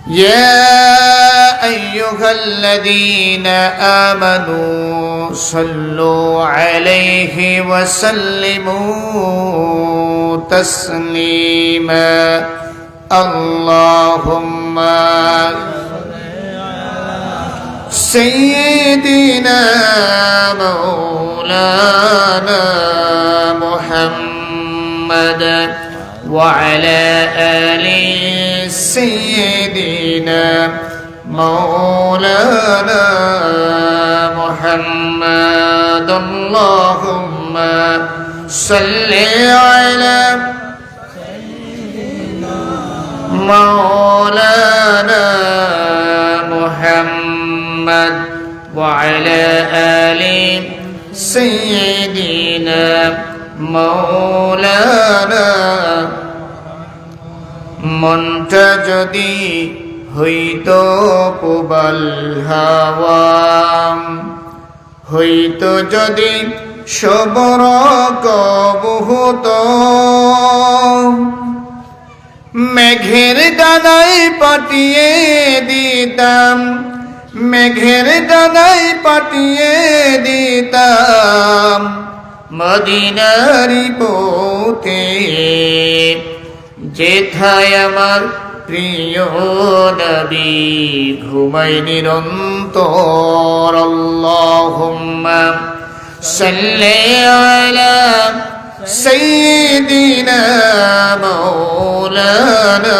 يا أيها الذين آمنوا صلوا عليه وسلموا تسليما اللهم سيدنا مولانا محمد وعلى آل سيدنا مولانا محمد اللهم صل على مولانا محمد وعلى آل سيدنا مولانا মনটা যদি হইতো প্রবল হাওয়া হইতো যদি সবর কবুত মেঘের দানায় পাঠিয়ে দিতাম মেঘের দানায় পাঠিয়ে দিতাম মদিনারি পথে যেথায় আমার প্রিয় নবী ঘুমায় নিরন্তর আল্লাহুম্মা সাল্লি আলা সাইয়্যিদিনা মাওলানা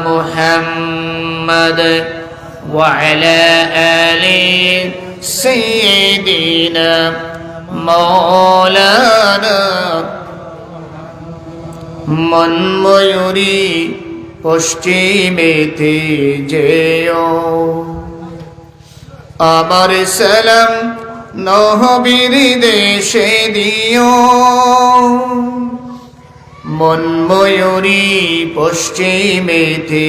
মুহাম্মদ ওয়া আলা আলি সাইয়্যিদিনা মাওলানা মন ময়ূরী পশ্চিমেতে যেও আমার সালাম নবীর দেশে দিও মন ময়ূরী পশ্চিমেতে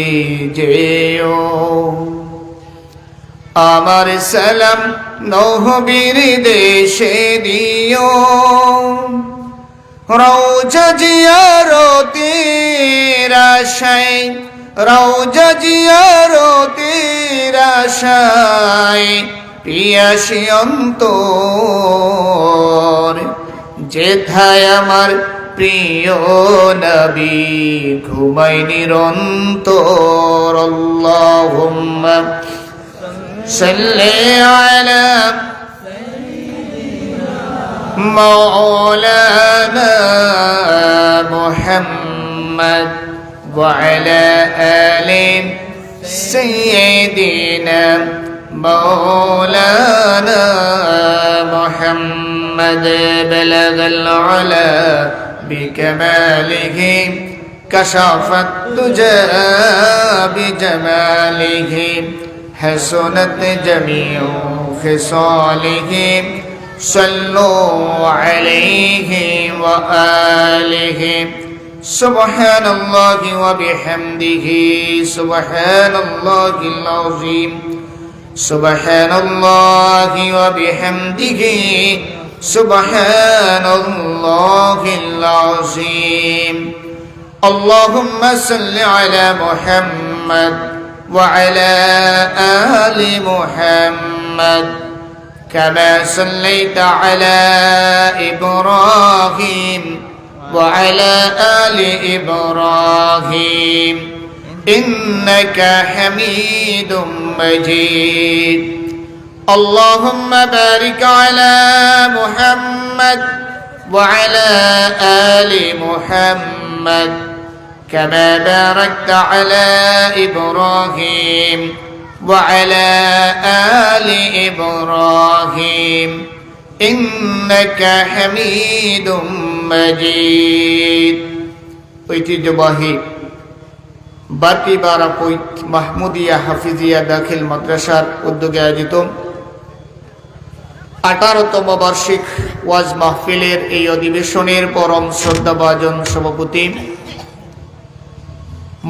যেও আমার সালাম নবীর দেশে দিও রওজা জিয়ারতের আশায় রওজা জিয়ারতের আশায় পিয়াসী অন্তর যেথায় আমার প্রিয় নবী ঘুমায় নিরন্তর আল্লাহুম্মা সাল্লি আলা مولانا محمد وعلى آل سيدنا مولانا محمد بلغ العلا بكماله كشف الدجى بجماله حسنت جميع خصاله صلوا عليه وآله سبحان الله وبحمده سبحان الله العظيم سبحان الله وبحمده سبحان الله العظيم اللهم صل على محمد وعلى آل محمد كما صليت على إبراهيم وعلى آل إبراهيم إنك حميد مجيد اللهم بارك على محمد وعلى آل محمد كما باركت على إبراهيم وعلى آل إبراهيم إنك حميد مجيد ঐতিহ্যবাহী বাতিবারা পৈত মাহমুদিয়া হাফিজিয়া দাখিল মাদ্রাসার উদ্যোগে আয়োজিত 18তম বার্ষিক ওয়াজ মাহফিলের এই অধিবেশনের পরম শ্রদ্ধাভাজন সভাপতি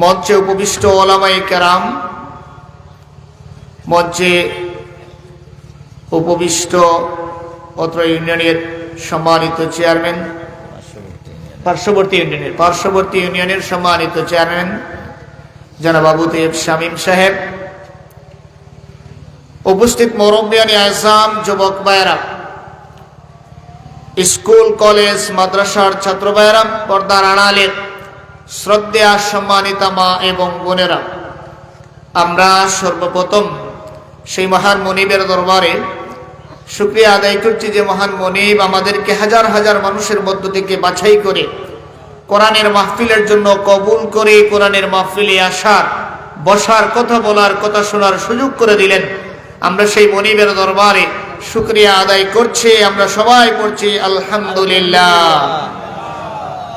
মঞ্চে উপবিষ্ট ওলামায়ে কেরাম মঞ্চে উপবিষ্ট অত্র ইউনিয়নের সম্মানিত চেয়ারম্যান পার্শ্ববর্তী ইউনিয়নের সম্মানিত চেয়ারম্যান জনাব আবু তৈয়ব শামীম সাহেব, উপস্থিত মুরব্বিয়ানে আযম, যুবক ভাইয়েরা, স্কুল কলেজ মাদ্রাসার ছাত্র ভাইয়েরা, পর্দার আড়ালের শ্রদ্ধেয় সম্মানিতা মা এবং বোনেরা, আমরা সর্বপ্রথম সেই মহান মনিবের দরবারে শুকরিয়া আদায় করছি যে মহান মনিব আমাদেরকে হাজার হাজার মানুষের মধ্য থেকে বাছাই করে কোরআনের মাহফিলের জন্য কবুল করে কোরআনের মাহফিলে আসার, বসার, কথা বলার, কথা শোনার সুযোগ করে দিলেন। আমরা সেই মনিবের দরবারে শুকরিয়া আদায় করছি। আমরা সবাই পড়ছি আলহামদুলিল্লাহ।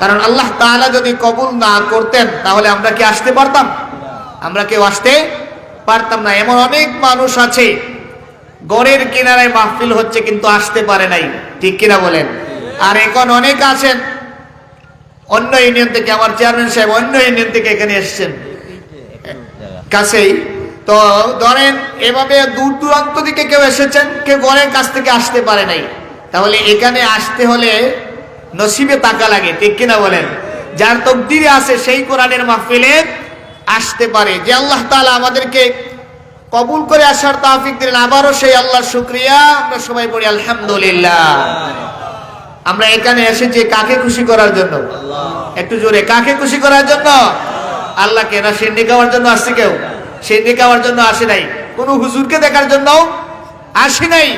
কারণ আল্লাহ তাআলা যদি কবুল না করতেন তাহলে আমরা কি আসতে পারতাম? আমরা কেউ আসতে পারতাম না। এমন অনেক মানুষ আছে গড়ের কিনারায় মাহফিল হচ্ছে কিন্তু আসতে পারে নাই, ঠিক কিনা বলেন? আর এখন অনেক আছেন অন্য ইউনিয়ন থেকে, আমার চেয়ারম্যান সাহেব অন্য ইউনিয়ন থেকে এখানে এসেছেন কাছেই, তো ধরেন এভাবে দূর দূরান্ত থেকে কেউ এসেছেন, কেউ গড়ের কাছ থেকে আসতে পারে নাই। তাহলে এখানে আসতে হলে নসিবে টাকা লাগে, ঠিক কিনা বলেন? যার তকদিরে আছে সেই কোরআনের মাহফিলে আসতে পারে। যে আল্লাহ তাআলা আমাদেরকে কবুল করে আসার তৌফিক দিলেন, আবারও সেই আল্লাহর শুকরিয়া। আমরা সবাই পড়ি আলহামদুলিল্লাহ। আমরা এখানে এসেছি কাকে খুশি করার জন্য? একটু জোরে, কাকে খুশি করার জন্য? আল্লাহকে। না সিন্নি খাওয়ার জন্য আসছে কেউ? সিন্নি খাওয়ার জন্য আসে নাই, কোন হুজুরকে দেখার জন্য আসি নাই,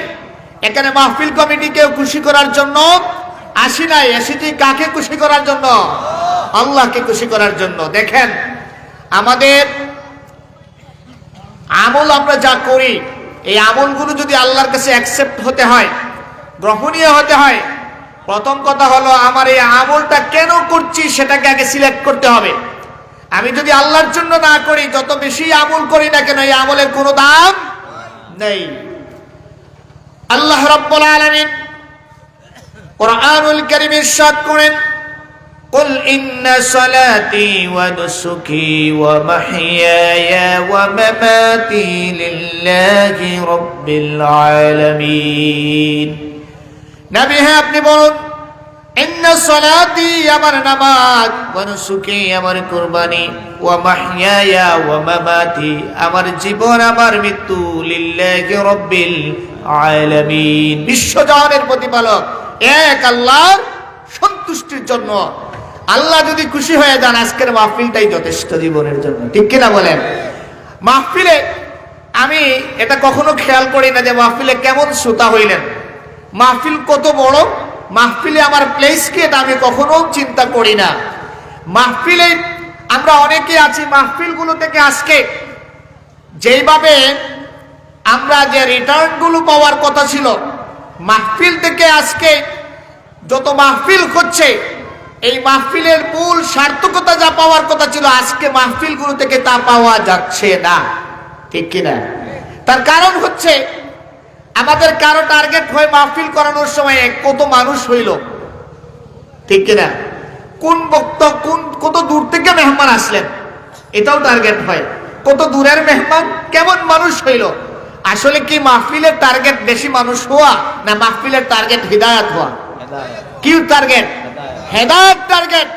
এখানে মাহফিল কমিটিকেও খুশি করার জন্য আসি নাই। এসেছি কাকে খুশি করার জন্য? আল্লাহকে খুশি করার জন্য। দেখেন, আমাদের আমল আমরা যা করি, এই আমলগুলো যদি আল্লাহর কাছে অ্যাকসেপ্ট হতে হয়, গ্রহণীয় হতে হয়, প্রথম কথা হলো আমার এই আমলটা কেন করছি সেটাকে আগে সিলেক্ট করতে হবে। আমি যদি আল্লাহর জন্য না করি, যত বেশি আমল করি না কেন, এই আমলের কোনো দাম নেই। আল্লাহ রাব্বুল আলামিন কুরআনুল কারীমে ইরশাদ করেন, قل إن صلاتي ونسكي ومحياي ومماتي لله رب العالمين। নবী হে আপনি বলুন, ইন্না সলাতি আমার নামাজ, ওয়া নুসুকি আমার কুরবানি, ওয়া মাহইয়ায়া ওয়া মামাতি আমার জীবন আমার মৃত্যু, লিল্লাহি রাব্বিল আলামিন বিশ্বজাহানের প্রতিপালক এক আল্লাহর সন্তুষ্টির জন্য। আল্লাহ যদি খুশি হয়ে যান, আজকের মাহফিলটাই যথেষ্ট জীবনের জন্য, ঠিক কিনা বলেন? মাহফিলে আমি এটা কখনো খেয়াল করি না যে মাহফিলে কেমন শ্রোতা হইলেন, মাহফিল কত বড়, মাহফিলে আমার প্লেস কি, এটা আমি কখনো চিন্তা করি না। মাহফিলে আমরা অনেকে আছি, মাহফিলগুলো থেকে আজকে যেইভাবে আমরা যে রিটার্নগুলো পাওয়ার কথা ছিল, মাহফিল থেকে আজকে যত মাহফিল হচ্ছে, এই মাহফিলের মূল সার্থকতা যা পাওয়ার কথা ছিল, আজকে মাহফিলগুলো থেকে তা পাওয়া যাচ্ছে না, ঠিক কিনা? তার কারণ হচ্ছে আমাদের কারো টার্গেট হয় মাহফিল করানোর সময় কত মানুষ হইল, ঠিক কিনা? কোন বক্তা কত দূর থেকে মেহমান আসলেন, এটাও টার্গেট হয়। কত দূরের মেহমান, কেমন মানুষ হইল। আসলে কি মাহফিলের টার্গেট বেশি মানুষ হওয়া, না মাহফিলের টার্গেট হিদায়াত হওয়া? কি টার্গেট? হেদায়েত টার্গেট।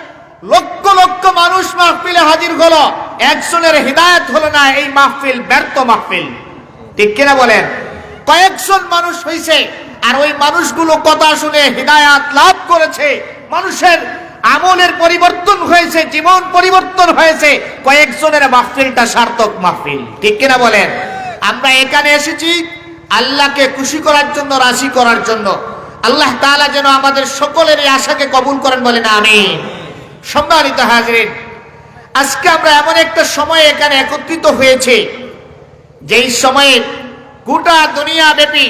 লক্ষ লক্ষ মানুষ মাহফিলে হাজির হলো, একজনের হিদায়াত হলো না, এই মাহফিল ব্যর্থ মাহফিল, ঠিক কিনা বলেন? কয়েকজন মানুষ হয়েছে, আর ওই মানুষগুলো কথা শুনে হিদায়াত লাভ করেছে, মানুষের আমলের পরিবর্তন হয়েছে, জীবন পরিবর্তন হয়েছে, কয়েকজনের মাহফিলটা সার্থক মাহফিল, ঠিক কিনা বলেন? আমরা এখানে এসেছি আল্লাহকে খুশি করার জন্য, রাজি করার জন্য। আল্লাহ তাআলা যেন আমাদের সকলের এই আশাকে কবুল করেন, বলেন আমিন। সম্মানিত হাজরিন, আজকে আমরা এমন একটা সময় এখানে একত্রিত হয়েছে, যেই সময়ে গোটা দুনিয়া ব্যাপী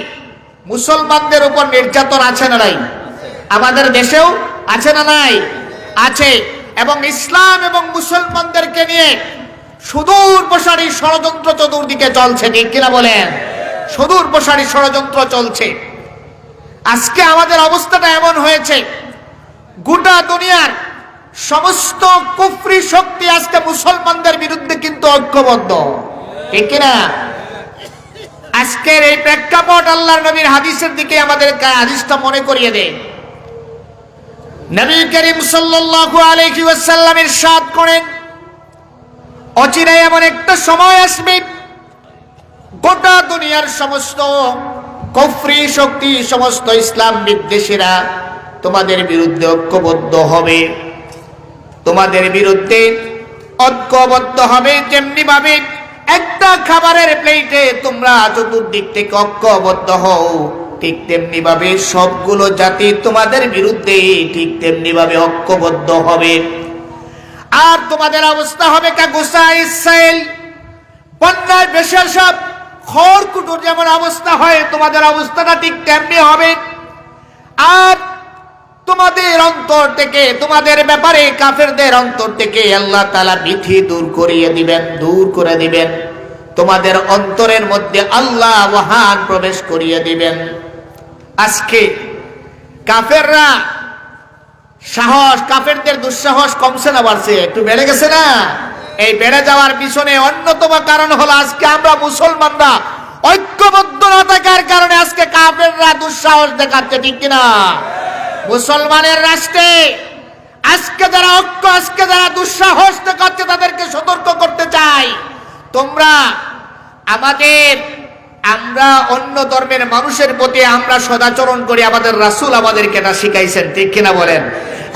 মুসলমানদের উপর নির্যাতন আছে না নাই? আমাদের দেশেও আছে না নাই? আছে। এবং ইসলাম এবং মুসলমানদেরকে নিয়ে সুদূর প্রসারী ষড়যন্ত্র চতুর্দিকে চলছে, ঠিক কিনা বলেন? সুদূর প্রসারী ষড়যন্ত্র চলছে। আজকে আমাদের অবস্থাটা এমন হয়েছে, গোটা দুনিয়ার সমস্ত কুফরি শক্তি আজকে মুসলমানদের বিরুদ্ধে কিন্তু ঐক্যবদ্ধ, ঠিক কিনা? আজকের এই প্রেক্ষাপট আল্লাহর নবীর হাদিসের দিকে আমাদের হাদিসটা মনে করিয়ে দেয়। নবী করিম সাল্লাল্লাহু আলাইহি ওয়াসাল্লাম ইরশাদ করেন, অচিরেই এমন একটা সময় আসবে গোটা দুনিয়ার সমস্ত কুফরি শক্তি, সমস্ত ইসলাম বিদ্বেষীরা তোমাদের বিরুদ্ধে ঐক্যবদ্ধ হবে, তোমাদের বিরুদ্ধে ঐক্যবদ্ধ হবে। যেমনি ভাবে একটা খাবারের প্লেটে তোমরা চতুর্দিক থেকে ঐক্যবদ্ধ হও, ঠিক তেমনি ভাবে সবগুলো জাতি তোমাদের বিরুদ্ধে ঠিক তেমনি ভাবে ঐক্যবদ্ধ হবে। আর তোমাদের অবস্থা হবে কাগুসা ইসরাইল, বন্যায় ভেসে সব খড়কুটোর যেমন অবস্থা হয়, তোমাদের অবস্থাটা ঠিক তেমনি হবে। আর তোমাদের অন্তর থেকে, তোমাদের ব্যাপারে কাফেরদের অন্তর থেকে আল্লাহ তাআলা ভীতি দূর করে দিবেন। তোমাদের অন্তরের মধ্যে আল্লাহ ওয়াহান প্রবেশ করিয়ে দিবেন। আজকে কাফেররা সাহস, কাফেরদের দুঃসাহস কমছে না বাড়ছে? একটু বেড়ে গেছে না? এই বেড়ে যাওয়ার পিছনে অন্যতম কারণ হলো আজকে আমরা মুসলমানরা ঐক্যবদ্ধ না থাকার কারণে আজকে কাফেররা দুঃসাহস দেখাচ্ছে, ঠিক কিনা? মুসলমানের রাষ্ট্রে আজকে যারা ঐক্য, আজকে যারা দুঃসাহস দেখাচ্ছে তাদেরকে সতর্ক করতে চাই, তোমরা আমরা অন্য ধর্মের মানুষের প্রতি আমরা সদাচরণ করি, আমাদের রাসূল আমাদেরকে এটা শিখাইছেন, ঠিক কিনা বলেন?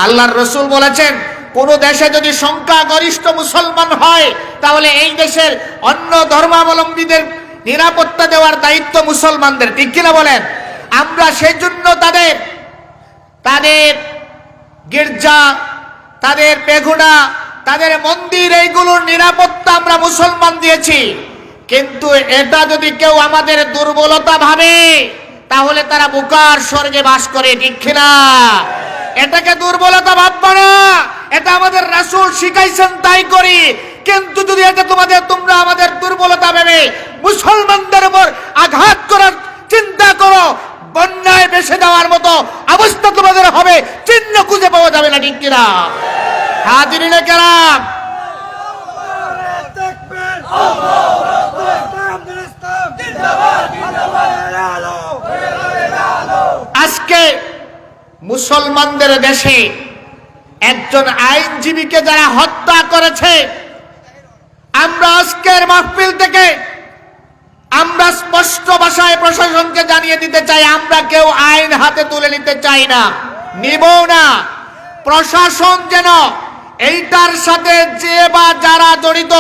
আল্লাহর রাসূল বলেছেন কোন দেশে যদি সংখ্যাগরিষ্ঠ মুসলমান হয় তাহলে এই দেশের অন্য ধর্মাবলম্বীদের নিরাপত্তা দেওয়ার দায়িত্ব মুসলমানদের, ঠিক কিনা বলেন? আমরা সেই জন্য তাদের গির্জা, তাদের পেগুড়া, তাদের মন্দির, এইগুলোর নিরাপত্তা আমরা মুসলমান দিয়েছি। কিন্তু এটা যদি কেউ আমাদের দুর্বলতা ভাবে তাহলে তারা বুকার স্বর্গে বাস করে, ঠিক কিনা? এটাকে দুর্বলতা ভাববা না, এটা আমাদের রাসূল শিখাইছেন, তাই করি। কিন্তু যদি এটা তোমরা আমাদের দুর্বলতা ভেবে মুসলমানদের উপর আঘাত করার চিন্তা করো, বন্যায় ভেসে যাওয়ার মতো অবস্থা তোমাদের হবে, চিহ্ন খুঁজে পাওয়া যাবে না, ঠিক কিনা? হাজিরিনে কেরাম, আজকে মুসলমানদের দেশে একজন আইনজীবীকে যারা হত্যা করেছে, আমরা আজকের মাহফিল থেকে আমরা স্পষ্ট ভাষায় প্রশাসনকে জানিয়ে দিতে চাই, আমরা কেউ আইন হাতে তুলে নিতে চাই না, নিবও না। প্রশাসন যেন এইটার সাথে যে বা যারা জড়িত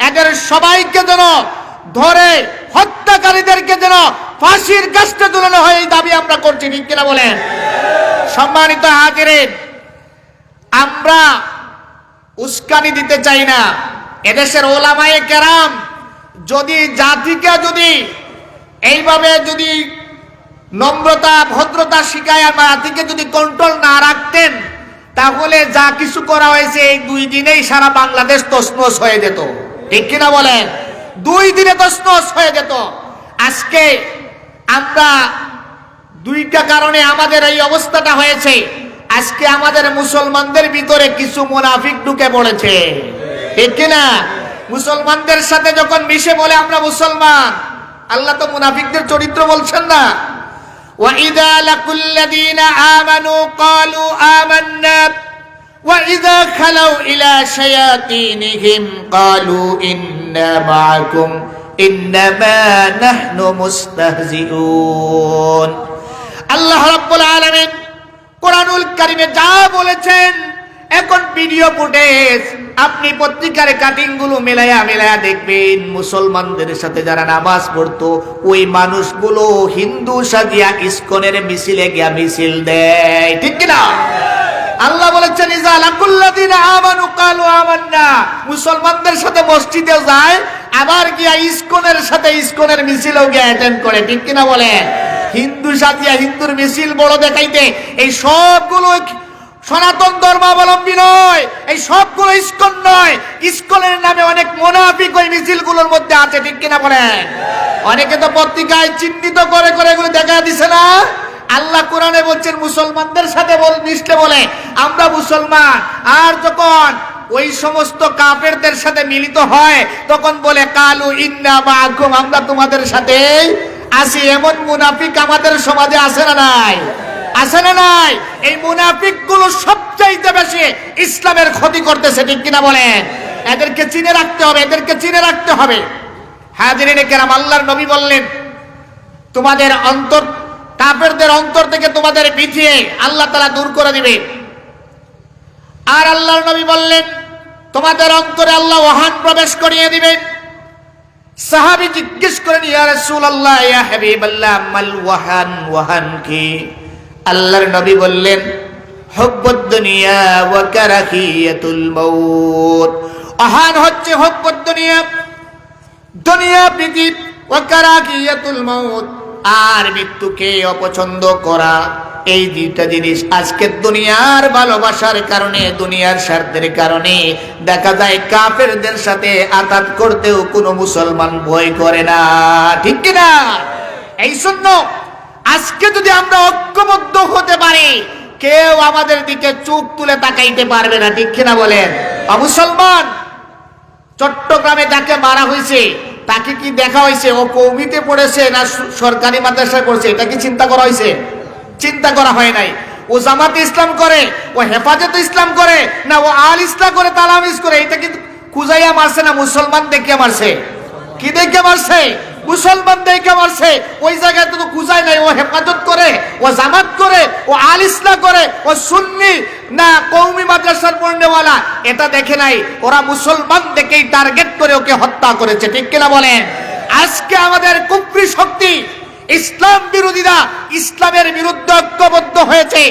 এদের সবাইকে যেন ধরে হত্যাকারীদেরকে যেন ফাঁসির কাস্টে ঝুলানো হয়, এই দাবি আমরা করছি, ঠিক কিনা বলেন? সম্মানিত হাজিরিন, আমরা উস্কানি দিতে চাই না। এদেশের ওলামায়ে কেরাম যদি জাতিকে এইভাবে নম্রতা ভদ্রতা শিখায় আর জাতিকে যদি কন্ট্রোল না রাখতেন তাহলে যা কিছু করা হয়েছে এই 2 দিনেই সারা বাংলাদেশ তছনছ হয়ে যেত, ঠিক কিনা বলেন? 2 দিনে তছনছ হয়ে যেত। আজকে আমরা 2টা কারণে আমাদের এই অবস্থাটা হয়েছে। আজকে আমাদের মুসলমানদের ভিতরে কিছু মুনাফিক ঢুকে পড়েছে, ঠিক কিনা? মুসলমানদের সাথে যখন মিশে বলে আমরা মুসলমান, আল্লাহ তো মুনাফিকদের চরিত্র বলছেন না, ওয়াইদা লাকুল্লাযীনা আমানু ক্বালু আমান্না ওয়াইদা খালাউ ইলা শায়াতিনিহিম ক্বালু ইন্না মাআকুম ইন্নামা নাহনু মুস্তাহজিউন। আল্লাহ রাব্বুল আলামিন কোরআনুল কারীমে যা বলেছেন, এখন ভিডিও ফুটেজ আপনি পত্রিকার কাটিং গুলো মেলায়া দেখবেন, মুসলমানদের সাথে যারা নামাজ পড়তো ওই মানুষগুলো হিন্দু সাজিয়া ইসকনের মিছিলে গিয়া মিছিল দেয়, ঠিক কিনা? আল্লাহ বলেছেন ইজা লাকুল্লাযীনা আমানু ক্বালু আমান্না, মুসলমানদের সাথে মসজিদে যায় আবার গিয়া ইসকনের মিছিলেও গিয়া অ্যাটেন্ড করে, ঠিক কিনা বলেন? হিন্দু সাজিয়া হিন্দুর মিছিল বড় দেখাইতে এই সবগুলো সনাতন ধর্মাবলম্বী নয়, এই সবগুলো ইসকন নয়। ইসকনের নামে অনেক মুনাফিক ওই মিছিলগুলোর মধ্যে আছে, ঠিক কিনা বলেন? অনেকে তো পত্রিকায় চিহ্নিত করে এগুলো দেখা দিছে না। আল্লাহ কোরআনে বলছেন মুসলমানদের সাথে মিশলে বলে আমরা মুসলমান, আর যখন ওই সমস্ত কাফেরদের সাথে মিলিত হয় তখন বলে কালু ইন্না মাআকুম, আমরা তোমাদের সাথে আছি। এমন মুনাফিক আমাদের সমাজে আছে না নাই? আছে না নাই? এই মুনাফিক গুলো সবচাইতে বেশি ইসলামের ক্ষতি করতেছে, ঠিক কিনা বলেন? এদেরকে চিনে রাখতে হবে, এদেরকে চিনে রাখতে হবে। হাজিরিনে কেরাম, আল্লাহর নবী বললেন তোমাদের অন্তর, কাফেরদের অন্তর থেকে তোমাদের পিছিয়ে আল্লাহ তাআলা দূর করে দিবে। আর আল্লাহর নবী বললেন তোমাদের অন্তরে আল্লাহ ওহান প্রবেশ করিয়ে দিবেন। সাহাবী জিজ্ঞেস করেন ইয়া রাসূলুল্লাহ, ইয়া হাবিবাল্লাহ, মাল ওয়াহান, ওয়াহান কি? আল্লাহর নবী বললেন হুব্বুদ দুনিয়া ওয়া কারাহিয়াতুল মাউত। ওহান হচ্ছে হুব্বুদ দুনিয়া, দুনিয়া প্রীতি, ওয়া কারাহিয়াতুল মাউত, আর মৃত্যুকে অপছন্দ করা। এই দুইটা জিনিস আজকে দুনিয়ার ভালোবাসার কারণে, দুনিয়ার স্বার্থের কারণে দেখা যায় কাফেরদের সাথে আঘাত করতেও কোনো মুসলমান ভয় করে না, ঠিক কিনা? এই জন্য আজকে যদি আমরা ঐক্যবদ্ধ হতে পারি, কেউ আমাদের দিকে চোখ তুলে তাকাইতে পারবে না, ঠিক কিনা বলেন? মুসলমান চট্টগ্রামে যাকে মারা হয়েছে তাকে কি দেখা হয়েছে ও কওমিতে পড়েছে না সরকারি মাদ্রাসায় পড়েছে? এটা কি চিন্তা করা হয়েছে? চিন্তা করা হয় নাই। ও জামাতে ইসলাম করে, ও হেফাজতে ইসলাম করে, না ও আল ইসলাম করে, তালামিজ করে? এটা কিন্তু খুঁজাইয়া মারছে না মুসলমান দেখে মারছে? কি দেখে মারছে? মুসলমান দেখে মারছে। ওই জায়গায় তো খুঁজাই নাই। ও হেফাজত করে, ও জামাত করে, ও আল ইসলাম করে, ও সুন্নি না কওমি মাদ্রাসার পড়নেওয়ালা, এটা দেখে নাই। ওরা মুসলমান দেখেই টার্গেট করে ওকে হত্যা করেছে, ঠিক কিনা বলেন? আজকে আমাদের কুফরি শক্তি, ইসলাম বিরোধীরা ইসলামের বিরুদ্ধে ঐক্যবদ্ধ হয়েছে।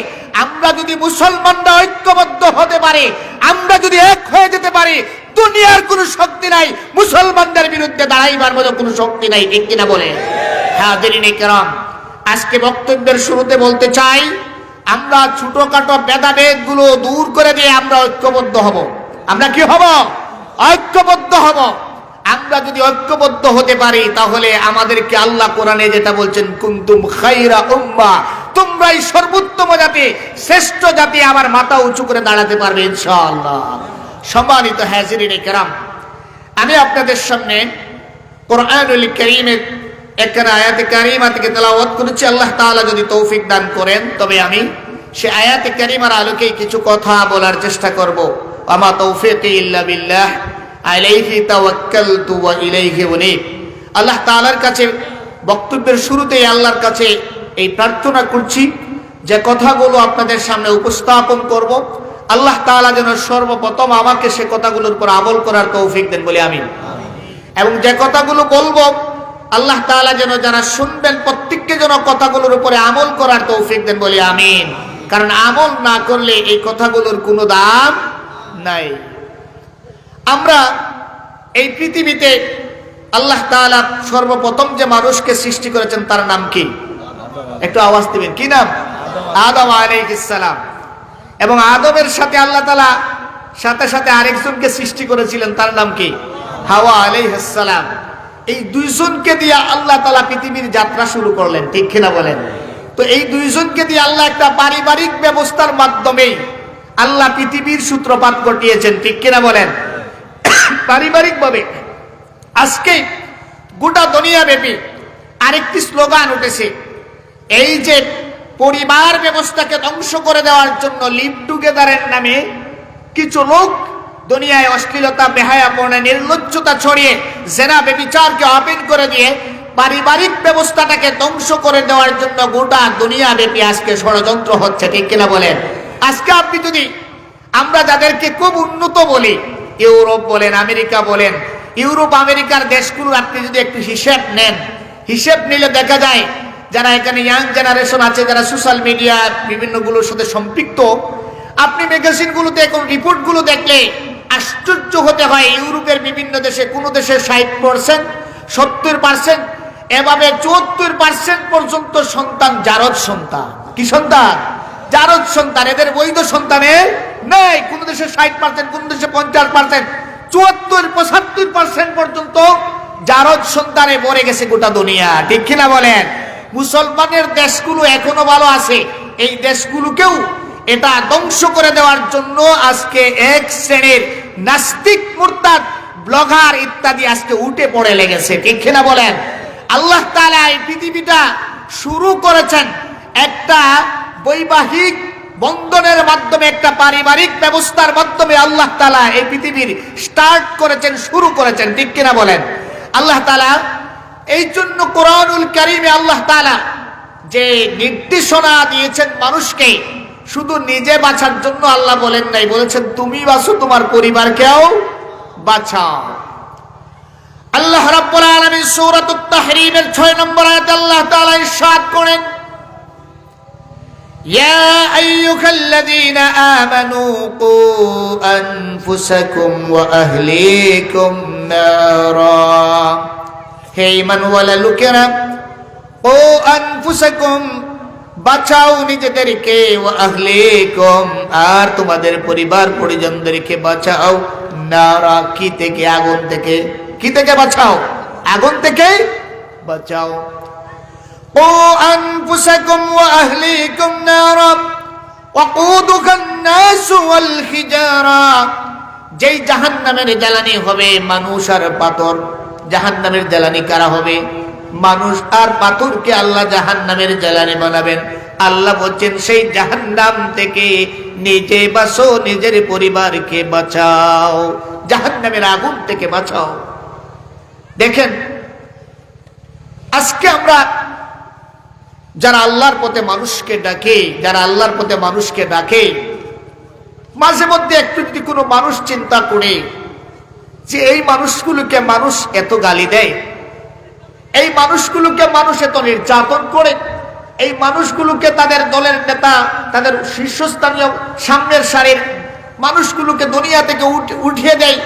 আমরা যদি মুসলমানরা ঐক্যবদ্ধ হতে পারি, আমরা যদি এক হয়ে যেতে পারি, দুনিয়ার কোনো শক্তি নাই মুসলমানদের বিরুদ্ধে দাঁড়াইবার মতো কোনো শক্তি নাই, ঠিক কিনা বলে? হাজিরিনে কেরাম, আজকে বক্তব্যের শুরুতে বলতে চাই, আমরা ছোটখাটো ভেদাভেদ গুলো দূর করে দিয়ে আমরা ঐক্যবদ্ধ হব। আমরা কি হব? ঐক্যবদ্ধ হব। আমরা যদি ঐক্যবদ্ধ হতে পারি তাহলে আমাদেরকে আল্লাহ কোরআনে যেটা বলছেন, কুনতুম খায়রা উম্মাহ, তোমরাই সর্বোত্তম জাতি, শ্রেষ্ঠ জাতি, আমার মাথা উঁচু করে দাঁড়াতে পারবে ইনশাআল্লাহ। সম্মানিত হাজিরিনে কেরাম, আমি আপনাদের সামনে কোরআনুল কারীমের একখানা আয়াতে কারিমা থেকে তেলাওয়াত করেছি। আল্লাহ তাআলা যদি তৌফিক দান করেন তবে আমি সে আয়াতে কারিমার আলোকে কিছু কথা বলার চেষ্টা করব। আমা তৌফিকি ইল্লা বিল্লাহ, আলাইহি তাওয়াক্কালতু ওয়া ইলাইহি উনীব। আল্লাহ তাআলার কাছে বক্তব্যের শুরুতেই আল্লাহর কাছে এই প্রার্থনা করছি যে কথাগুলো আপনাদের সামনে উপস্থাপন করব, আল্লাহ তাআলা যেন সর্বপ্রথম আমাকে সে কথাগুলোর উপর আমল করার তৌফিক দেন বলে আমিন। এবং যে কথাগুলো বলবো আল্লাহ তাআলা যেন যারা শুনবেন প্রত্যেককে যেন কথাগুলোর উপরে আমল করার তৌফিক দেন বলে আমিন। কারণ আমল না করলে এই কথাগুলোর কোনো দাম নাই। আমরা এই পৃথিবীতে আল্লাহ তাআলা সর্বপ্রথম যে মানুষকে সৃষ্টি করেছেন তার নাম কি? একটু আওয়াজ দিবেন, কি নাম? আদম আলাইহিস সালাম। এবং আদমের সাথে আল্লাহ তাআলা সাথে সাথে আরেকজনকে সৃষ্টি করেছিলেন, তার নাম কি? হাওয়া আলাইহিস সালাম। এই দুইজনকে দিয়ে আল্লাহ তাআলা পৃথিবীর যাত্রা শুরু করলেন, ঠিক কিনা বলেন? তো এই দুইজনকে দিয়ে আল্লাহ একটা পারিবারিক ব্যবস্থার মাধ্যমে আল্লাহ পৃথিবীর সূত্রপাত ঘটিয়েছেন, ঠিক কিনা বলেন? পারিবারিক ভাবে আজকে গোটা দুনিয়া ব্যাপী আরেকটি স্লোগান উঠেছে, এই যে পরিবার ব্যবস্থাকে ধ্বংস করে দেওয়ার জন্য লিভ টুগেদারের নামে কিছু লোক দুনিয়ায় অশ্লীলতা, বেহায়াপনা, নির্লজ্জতা ছড়িয়ে জেনা ব্যভিচারকে ওপেন করে দিয়ে পারিবারিক ব্যবস্থাটাকে ধ্বংস করে দেওয়ার জন্য গোটা দুনিয়া ব্যাপী আজকে ষড়যন্ত্র হচ্ছে, ঠিক কিনা বলেন? আজকে আপনি যদি, আমরা যাদেরকে খুব উন্নত বলি, ইউরোপ বলেন, আমেরিকা বলেন, ইউরোপ আমেরিকার দেশগুলোর আপনি যদি একটু হিসেব নেন, হিসেব নিলে দেখা যায় যারা এখানে ইয়াং জেনারেশন আছে, যারা সোশ্যাল মিডিয়া বিভিন্নগুলোর সাথে সম্পৃক্ত, আপনি ম্যাগাজিনগুলোতে এখন রিপোর্টগুলো দেখলে আশ্চর্য হতে হয়। ইউরোপের বিভিন্ন দেশে, কোন দেশে 60%, 70%, এভাবে 74% পর্যন্ত সন্তান জারজ সন্তান। কি সন্তান? জারজ সন্তান। এদের বৈধ সন্তানের নেই। কোন দেশে 60%, কোন দেশে 50%, 74-75% পর্যন্ত জারজ সন্তানে ভরে গেছে গোটা দুনিয়া, ঠিক কিনা বলেন? মুসলমানের দেশগুলো এখনো ভালো আছে, এই দেশগুলোকেও এটা ধ্বংস করে দেওয়ার জন্য আজকে এক শ্রেণীর নাস্তিক, মুরতাদ, ব্লগার ইত্যাদি আজকে উঠে পড়ে লেগেছে, ঠিক কিনা বলেন? আল্লাহ তাআলা এই পৃথিবীটা শুরু করেছেন একটা বৈবাহিক বন্ধনের মাধ্যমে, একটা পারিবারিক ব্যবস্থার মাধ্যমে আল্লাহ তাআলা এই পৃথিবীর স্টার্ট করেছেন, শুরু করেছেন, ঠিক কিনা বলেন? আল্লাহ তাআলা এই জন্য কোরআনুল কারীমে আল্লাহ তাআলা যে নির্দেশনা দিয়েছেন মানুষকে, শুধু নিজে বাঁচার জন্য আল্লাহ বলেন নাই, বলেছেন তুমি বাঁচো, তোমার পরিবারকেও বাঁচাও। আল্লাহ রাব্বুল আলামিন সূরাতুত তাহরীমের 6 নম্বর আয়াতে আল্লাহ তাআলা ইরশাদ করেন, ইয়া আইয়ুহাল্লাযীনা আমানু কু আনফুসাকুম ওয়া আহলিকুম নারা। হে ঈমানওয়ালা লোকেরা, ও আনফুসাকুম, বাঁচাও নিজেদেরকে, ওয়া আহলিকুম, আর তোমাদের পরিবার পরিজনদেরকে বাঁচাও, নারা, কি থেকে? আগুন থেকে। কি থেকে বাঁচাও? আগুন থেকে বাঁচাও। ও আনফুসাকুম ওয়া আহলিকুম নারা ওয়াকুদুহা আন-নাস ওয়াল হিজারা। যেই জাহান্নামের জ্বালানি হবে মানুষ আর পাথর। জাহান্নামের জ্বালানি কারা হবে? মানুষ আর পাথরকে আল্লাহ জাহান্নামের জ্বালানি বানাবেন। আল্লাহ বলছেন সেই জাহান্নাম থেকে নিজে বাঁচো, নিজের পরিবারকে বাঁচাও, জাহান্নামের আগুন থেকে বাঁচাও। দেখেন, আজকে আমরা যারা আল্লাহর পথে মানুষকে ডাকে, যারা আল্লাহর পথে মানুষকে ডাকে, মাঝে মধ্যে একটু যদি কোনো মানুষ চিন্তা করে যে এই মানুষগুলোকে মানুষ এত গালি দেয়, এই মানুষগুলোকে মানুষ এত নির্যাতন করে, এই মানুষগুলোকে তাদের দলের নেতা, তাদের শীর্ষস্থানীয় সামনের সারির মানুষগুলোকে দুনিয়া থেকে উঠিয়ে দেয়,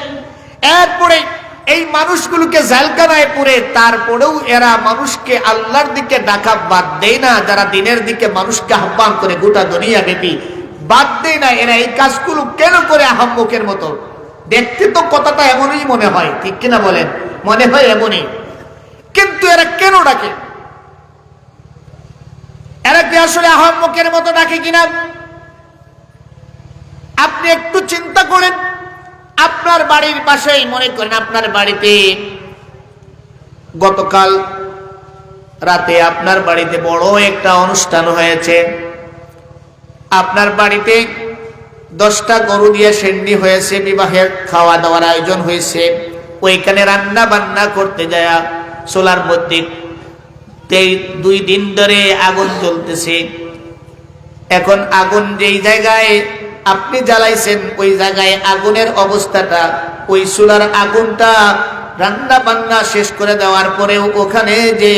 এরপরে এই মানুষগুলোকে জেলখানায় পুরে, তারপরেও এরা মানুষকে আল্লাহর দিকে ডাকা বাদ দেয় না। যারা দিনের দিকে মানুষকে আহ্বান করে গোটা দুনিয়া ব্যাপী, বাদ দেয় না। এরা এই কাজগুলো কেন করে আহাম্মকের মতো? দেখতে তো কথাটা এমনই মনে হয়, ঠিক কিনা বলেন? মনে হয় এমনই, কিন্তু এরা কেন ডাকে? এরা কি আসলে আহাম্মকের মতো ডাকে কিনা? আপনি একটু চিন্তা করেন। আপনার বাড়ির পাশেই, মনে করেন আপনার বাড়িতে গতকাল রাতে আপনার বাড়িতে বড় একটা অনুষ্ঠান হয়েছে। আপনার বাড়িতে 10টা গরু দিয়ে সেন্ডি হয়েছে, বিবাহের খাওয়া দাওয়ার আয়োজন হয়েছে। ওইখানে রান্না বান্না করতে যায় চুলার মধ্যে 2 দিন ধরে আগুন জ্বলতেছে। এখন আগুন যেই জায়গায় আপনি জ্বালাইছেন, ওই জায়গায় আগুনের অবস্থাটা, ওই চুলার আগুনটা রান্না বান্না শেষ করে দেওয়ার পরেও ওখানে যে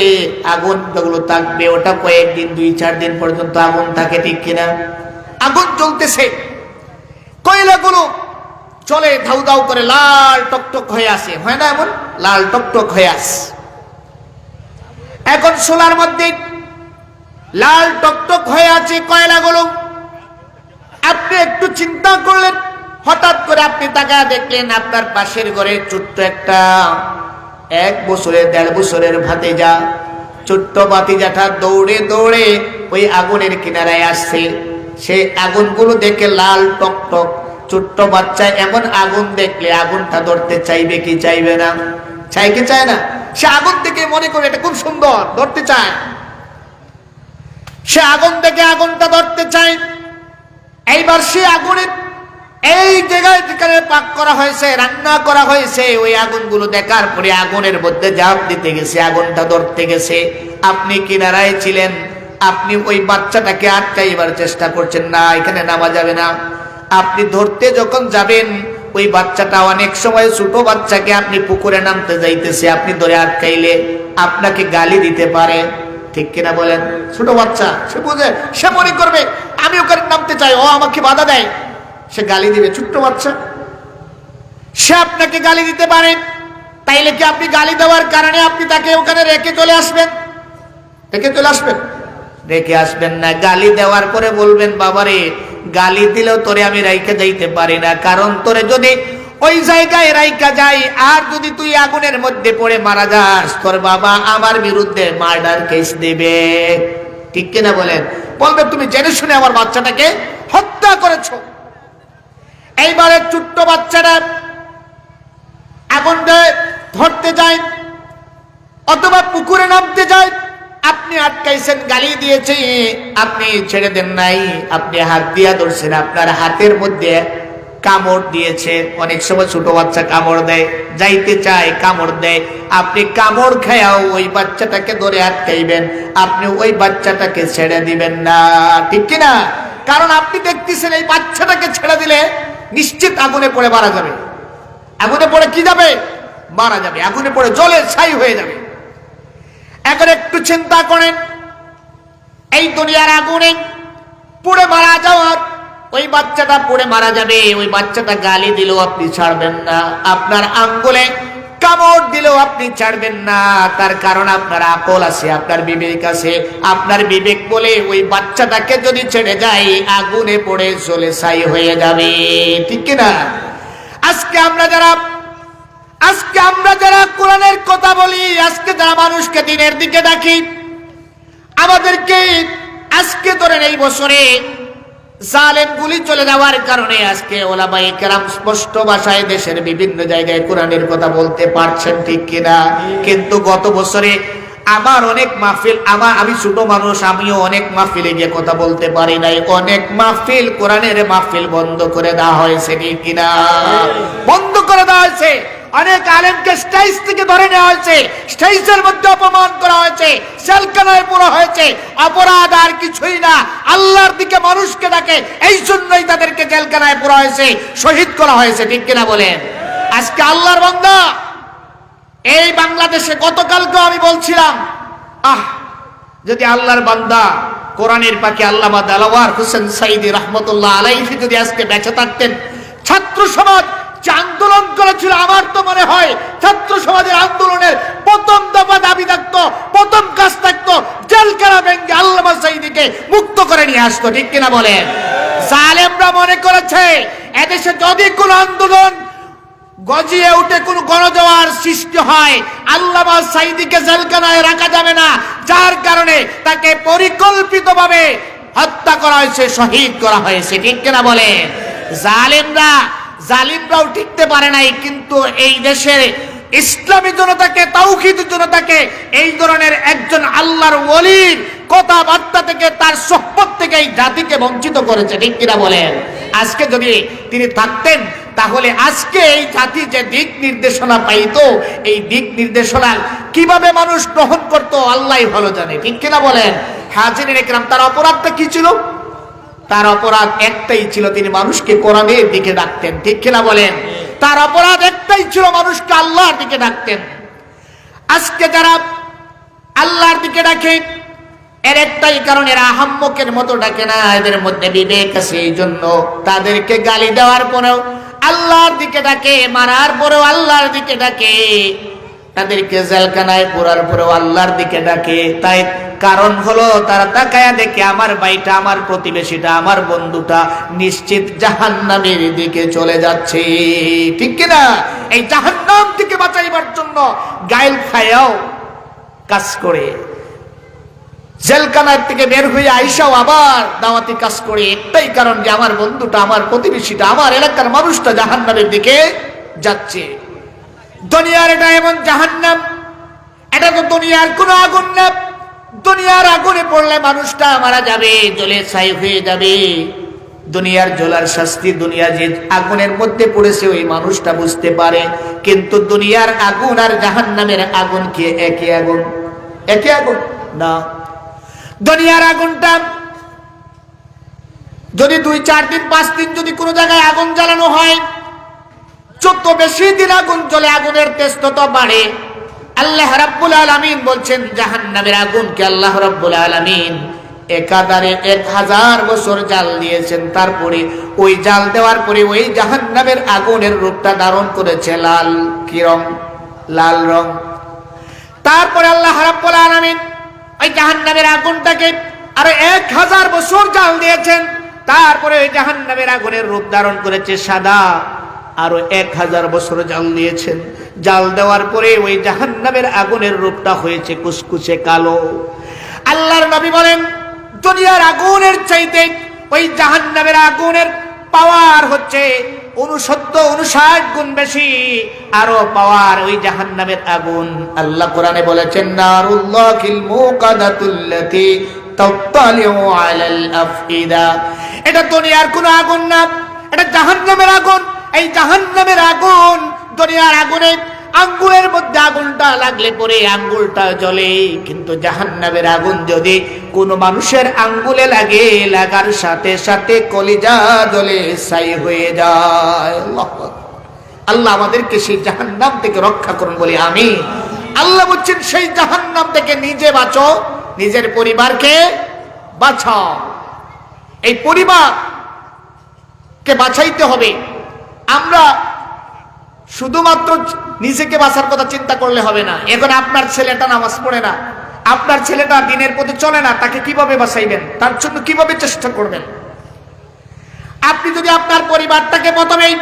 আগুনগুলো থাকবে, ওটা কয়েকদিন, 2-4 দিন পর্যন্ত আগুন থাকে, ঠিক কিনা? আগুন জ্বলতেছে, কয়লাগুলো চলে ধাউ ধাউ করে, লাল টকটক হয়ে আসে, হয় না? এমন লাল টকটক হয়ে আসে। এখন চুলার মধ্যে লাল টকটক হয়ে আছে কয়লাগুলো। আপনি একটু চিন্তা করলেন, হঠাৎ করে আপনি তাকায় দেখলেন আপনার পাশের ঘরে ছোট্ট একটা 1 বছরের 1.5 বছরের ভাতিজা, ছোট্ট ভাতিজাটা দৌড়ে দৌড়ে ওই আগুনের কিনারায় আসছে। সেই আগুনগুলো দেখে লাল টকটক, ছোট্ট বাচ্চা এমন আগুন দেখলে আগুনটা ধরতে চাইবে কি চাইবে না? চাই কি চায় না? সে আগুন থেকে মনে করে এটা খুব সুন্দর, ধরতে চায়। সে আগুন দেখে আগুনটা ধরতে চায়। এইবার সে আগুনের এই জায়গায় যেখানে পাক করা হয়েছে, রান্না করা হয়েছে, ওই আগুনগুলো দেখার পরে আগুনের মধ্যে ঝাঁপ দিতে গেছে, আগুনটা ধরতে গেছে। আপনি কিনারায় ছিলেন, আপনি ওই বাচ্চাটাকে আটকাইবার চেষ্টা করছেন, না এখানে নামা যাবে না। আপনি ধরতে যখন যাবেন, ওই বাচ্চাটা অনেক সময় ছোট বাচ্চাকে আপনি পুকুরে নামতে যাইতেছে, আপনি ধরে আটকাইলে আপনাকে গালি দিতে পারে, ঠিক কিনা বলেন? ছোট বাচ্চা, সে বুঝে, সে মনে করবে আমি ওখানে নামতে চাই, ও আমাকে বাধা দেয়, সে গালি দিবে। ছোট্ট বাচ্চা, সে আপনাকে গালি দিতে পারে। তাইলে কি আপনি গালি দেওয়ার কারণে আপনি তাকে ওখানে রেখে চলে আসবেন? রেখে চলে আসবেন? রেখে আসবেন না। গালি দেওয়ার পরে বলবেন, বাবারে গালি দিলেও তোরে আমি রাইখা যাইতে পারি না, কারণ তোরে যদি ওই জায়গায় রাইখা যাই আর যদি তুই আগুনের মধ্যে পড়ে মারা যাস, তোর বাবা আমার বিরুদ্ধে মার্ডার কেস দেবে, ঠিক কিনা বলেন? বলবে তুমি জেনে শুনে আমার বাচ্চাটাকে হত্যা করেছো। এইবারে ছোট্ট বাচ্চাটা আগুন ধরতে যায় অথবা পুকুরে নামতে যায়, আপনি আটকাইছেন, গালি দিয়েছে, আপনি ছেড়ে দেন নাই, আপনি হাত দিয়া ধরছেন, আপনার হাতের মধ্যে কামড় দিয়েছে। অনেক সময় ছোট বাচ্চা কামড় দেয়, যাইতে চায় কামড় দেয়, আপনি কামড় খায়াও ওই বাচ্চাটাকে ধরে আটকাইবেন, আপনি ওই বাচ্চাটাকে ছেড়ে দিবেন না, ঠিক কিনা? কারণ আপনি দেখতেছেন এই বাচ্চাটাকে ছেড়ে দিলে নিশ্চিত আগুনে পড়ে মারা যাবে। আগুনে পড়ে কি যাবে? মারা যাবে, আগুনে পড়ে জ্বলে ছাই হয়ে যাবে। এখন একটু চিন্তা করেন, এই দুনিয়ার আগুনে পুড়ে মারা যাওয়ার, ওই বাচ্চাটা পড়ে মারা যাবে, ওই বাচ্চাটা গালি দিলেও আপনি ছাড়বেন না, আপনার আঙ্গুলে কামড় দিলেও আপনি ছাড়বেন না। তার কারণ আপনার আকল আছে, আপনার বিবেক আছে। আপনার বিবেক বলে ওই বাচ্চাটাকে যদি ছেড়ে যায় আগুনে পড়ে জ্বলে ছাই হয়ে যাবে, ঠিক কিনা? আজকে আমরা যারা কোরআনের কথা বলি, আজকে যারা মানুষকে দিনের দিকে ডাকি, আমাদেরকে আজকে ধরেন এই বছরে জালেম গুলি চলে যাওয়ার কারণে আজকে ওলামায়ে কেরাম স্পষ্ট ভাষায় দেশের বিভিন্ন জায়গায় কোরআনের কথা বলতে পারছেন, ঠিক কিনা? কিন্তু গত বছরে আমার অনেক মাহফিল, আমি ছোট মানুষ, আমিও অনেক মাহফিলে গিয়ে কথা বলতে পারি নাই। অনেক মাহফিল, কোরআনের মাহফিল বন্ধ করে দেওয়া হয়েছে, ঠিক কিনা? বন্ধ করে দেওয়া হয়েছে। অনেক আলেমকে স্টেজ থেকে ধরে নেওয়া হয়েছে, স্টেজের মধ্যে অপমান করা হয়েছে, সেলখানায় পোড়া হয়েছে। অপরাধ আর কিছুই না, আল্লাহর দিকে মানুষকে ডাকে, এই জন্যই তাদেরকে জেলখানায় পোড়া হয়েছে, শহীদ করা হয়েছে, ঠিক কিনা বলেন? আজকে আল্লাহর বান্দা এই বাংলাদেশে, গতকালকে আমি বলছিলাম, যদি আল্লাহর বান্দা কোরআনের পাখি আল্লামা দেলাওয়ার হোসেন সাঈদী রাহমাতুল্লাহ আলাইহি যদি আজকে বেঁচে থাকতেন, ছাত্র সমাজ যে আন্দোলন করেছিল, আমার তো মনে হয় ছাত্র সমাজের আন্দোলনের প্রথম দফা দাবি থাকতো, প্রথম কাজ থাকতো জেলখানা ভেঙে আল্লামা সাঈদীকে মুক্ত করে নিয়ে আসতো, ঠিক কিনা বলেন? জালেমরা মনে করেছে এদেশে যদি কোনো আন্দোলন গজিয়ে উঠে, কোনো গণজোয়ার সৃষ্টি হয়, আল্লামা সাঈদীকে জেলখানায় রাখা যাবে না, যার কারণে তাকে পরিকল্পিতভাবে হত্যা করা হয়েছে, শহীদ করা হয়েছে, ঠিক কিনা বলেন? জালিমরাও টিকতে পারে নাই, কিন্তু এই দেশের ইসলামী জনতাকে, তাওহীদি জনতাকে এই ধরনের একজন আল্লাহর ওলির কথাবার্তা থেকে, তার সোহবত থেকে এই জাতিকে বঞ্চিত করেছে, ঠিক কিনা বলেন? আজকে যদি তিনি থাকতেন, তাহলে আজকে এই জাতি যে দিক নির্দেশনা পাইতো, এই দিক নির্দেশনা কিভাবে মানুষ গ্রহণ করতো আল্লাহই ভালো জানে, ঠিক কিনা বলেন? হাজিরিন ইকরাম, তার অপরাধটা কি ছিল? তার অপরাধ একটাই ছিল, তিনি মানুষকে কোরআনের দিকে ডাকতেন, ঠিক কিনা বলেন? তার অপরাধ একটাই ছিল, মানুষকে আল্লাহর দিকে ডাকতেন। আজকে যারা আল্লাহর দিকে ডাকে, এর একটাই কারণ, এরা আহাম্মকের মতো ডাকে না, এদের মধ্যে বিবেক আছে। এই জন্য তাদেরকে গালি দেওয়ার পরেও আল্লাহর দিকে ডাকে, মারার পরেও আল্লাহর দিকে ডাকে, তাদেরকে জেলখানায় পোড়ার পরেও আল্লাহর দিকে ডাকে। তাই কারণ হলো তারা তাকায়া দেখে আমার ভাইটা, আমার প্রতিবেশীটা, আমার বন্ধুটা নিশ্চিত জাহান্নামের দিকে চলে যাচ্ছে, ঠিক কিনা? এই জাহান্নাম থেকে বাঁচাইবার জন্য গায়েল খায়াও কাজ করে, জেলখানার থেকে বের হয়ে আইসাও আবার দাওয়াতি কাজ করে, একটাই কারণ যে আমার বন্ধুটা, আমার প্রতিবেশীটা, আমার এলাকার মানুষটা জাহান্নামের দিকে যাচ্ছে। দুনিয়ার এটা এমন জাহান্নাম, এটা তো দুনিয়ার কোনো আগুন না। দুনিয়ার আগুনে পড়লে মানুষটা মারা যাবে, জ্বলে ছাই হয়ে যাবে। দুনিয়ার জ্বলার শাস্তি, দুনিয়া যে আগুনের মধ্যে পড়েছে ওই মানুষটা বুঝতে পারে, কিন্তু দুনিয়ার আগুন আর জাহান্নামের আগুন কি একই আগুন? একই আগুন না। দুনিয়ার আগুনটা যদি 2-4 দিন 5 দিন যদি কোনো জায়গায় আগুন জ্বালানো হয়, যত বেশি দিন আগুন জ্বলে আগুনের তেজ তত বাড়ে। আল্লাহ রাব্বুল আলামিন বলছেন জাহান্নামের আগুনকে আল্লাহ রাব্বুল আলামিন একাধারে 1000 বছর জাল দিয়েছেন। তারপরে ওই জাল দেওয়ার পরে ওই জাহান্নামের আগুনের রূপটা ধারণ করেছে লাল, কি রং? লাল রং। তারপরে আল্লাহ রাব্বুল আলামিন ওই জাহান্নামের আগুনটাকে আরো 1000 বছর জাল দিয়েছেন। তারপরে ওই জাহান্নামের আগুনের রূপ ধারণ করেছে সাদা, আরো 1000 বছর জাল দিয়েছেন। জাল দেওয়ার পরে ওই জাহান্নামের আগুনের রূপটা হয়েছে কুচকুচে কালো। আল্লাহর নবী বলেন দুনিয়ার আগুনের চাইতে ওই জাহান্নামের আগুনের পাওয়ার হচ্ছে 69 গুণ বেশি, আরো পাওয়ার ওই জাহান্নামের আগুন। আল্লাহ কোরআনে বলেছেন নারুল্লাহিল মুকাদাতুল্লাতী তাত্তালিউ আলাল আফইদা। এটা দুনিয়ার কোন আগুন না, এটা জাহান্নামের আগুন। এই জাহান্নামের আগুন দুনিয়ার আগুনে আঙ্গুলের মধ্যে আগুনটা লাগলে পরে আঙ্গুলটা জ্বলে, কিন্তু জাহান্নামের আগুন যদি কোনো মানুষের আঙ্গুলে লাগে, লাগার সাথে সাথে কলিজা জ্বলে ছাই হয়ে যায়। আল্লাহ আমাদেরকে সেই জাহান্নাম থেকে রক্ষা করুন বলি আমিন। আল্লাহ বলছেন সেই জাহান্নাম থেকে নিজে বাঁচো, নিজের পরিবারকে বাঁচাও। এই পরিবারকে বাঁচাইতে হবে। আমরা শুধুমাত্র নিজেকে বাঁচার কথা চিন্তা করলে হবে না। এখন আপনার ছেলেটা নামাজ পড়ে না, আপনার ছেলেটা দিনের পথে চলে না, তাকে কিভাবে বাঁচাইবেন? তার জন্য কিভাবে চেষ্টা করবেন? আপনি যদি আপনার পরিবারটাকে প্রথমেই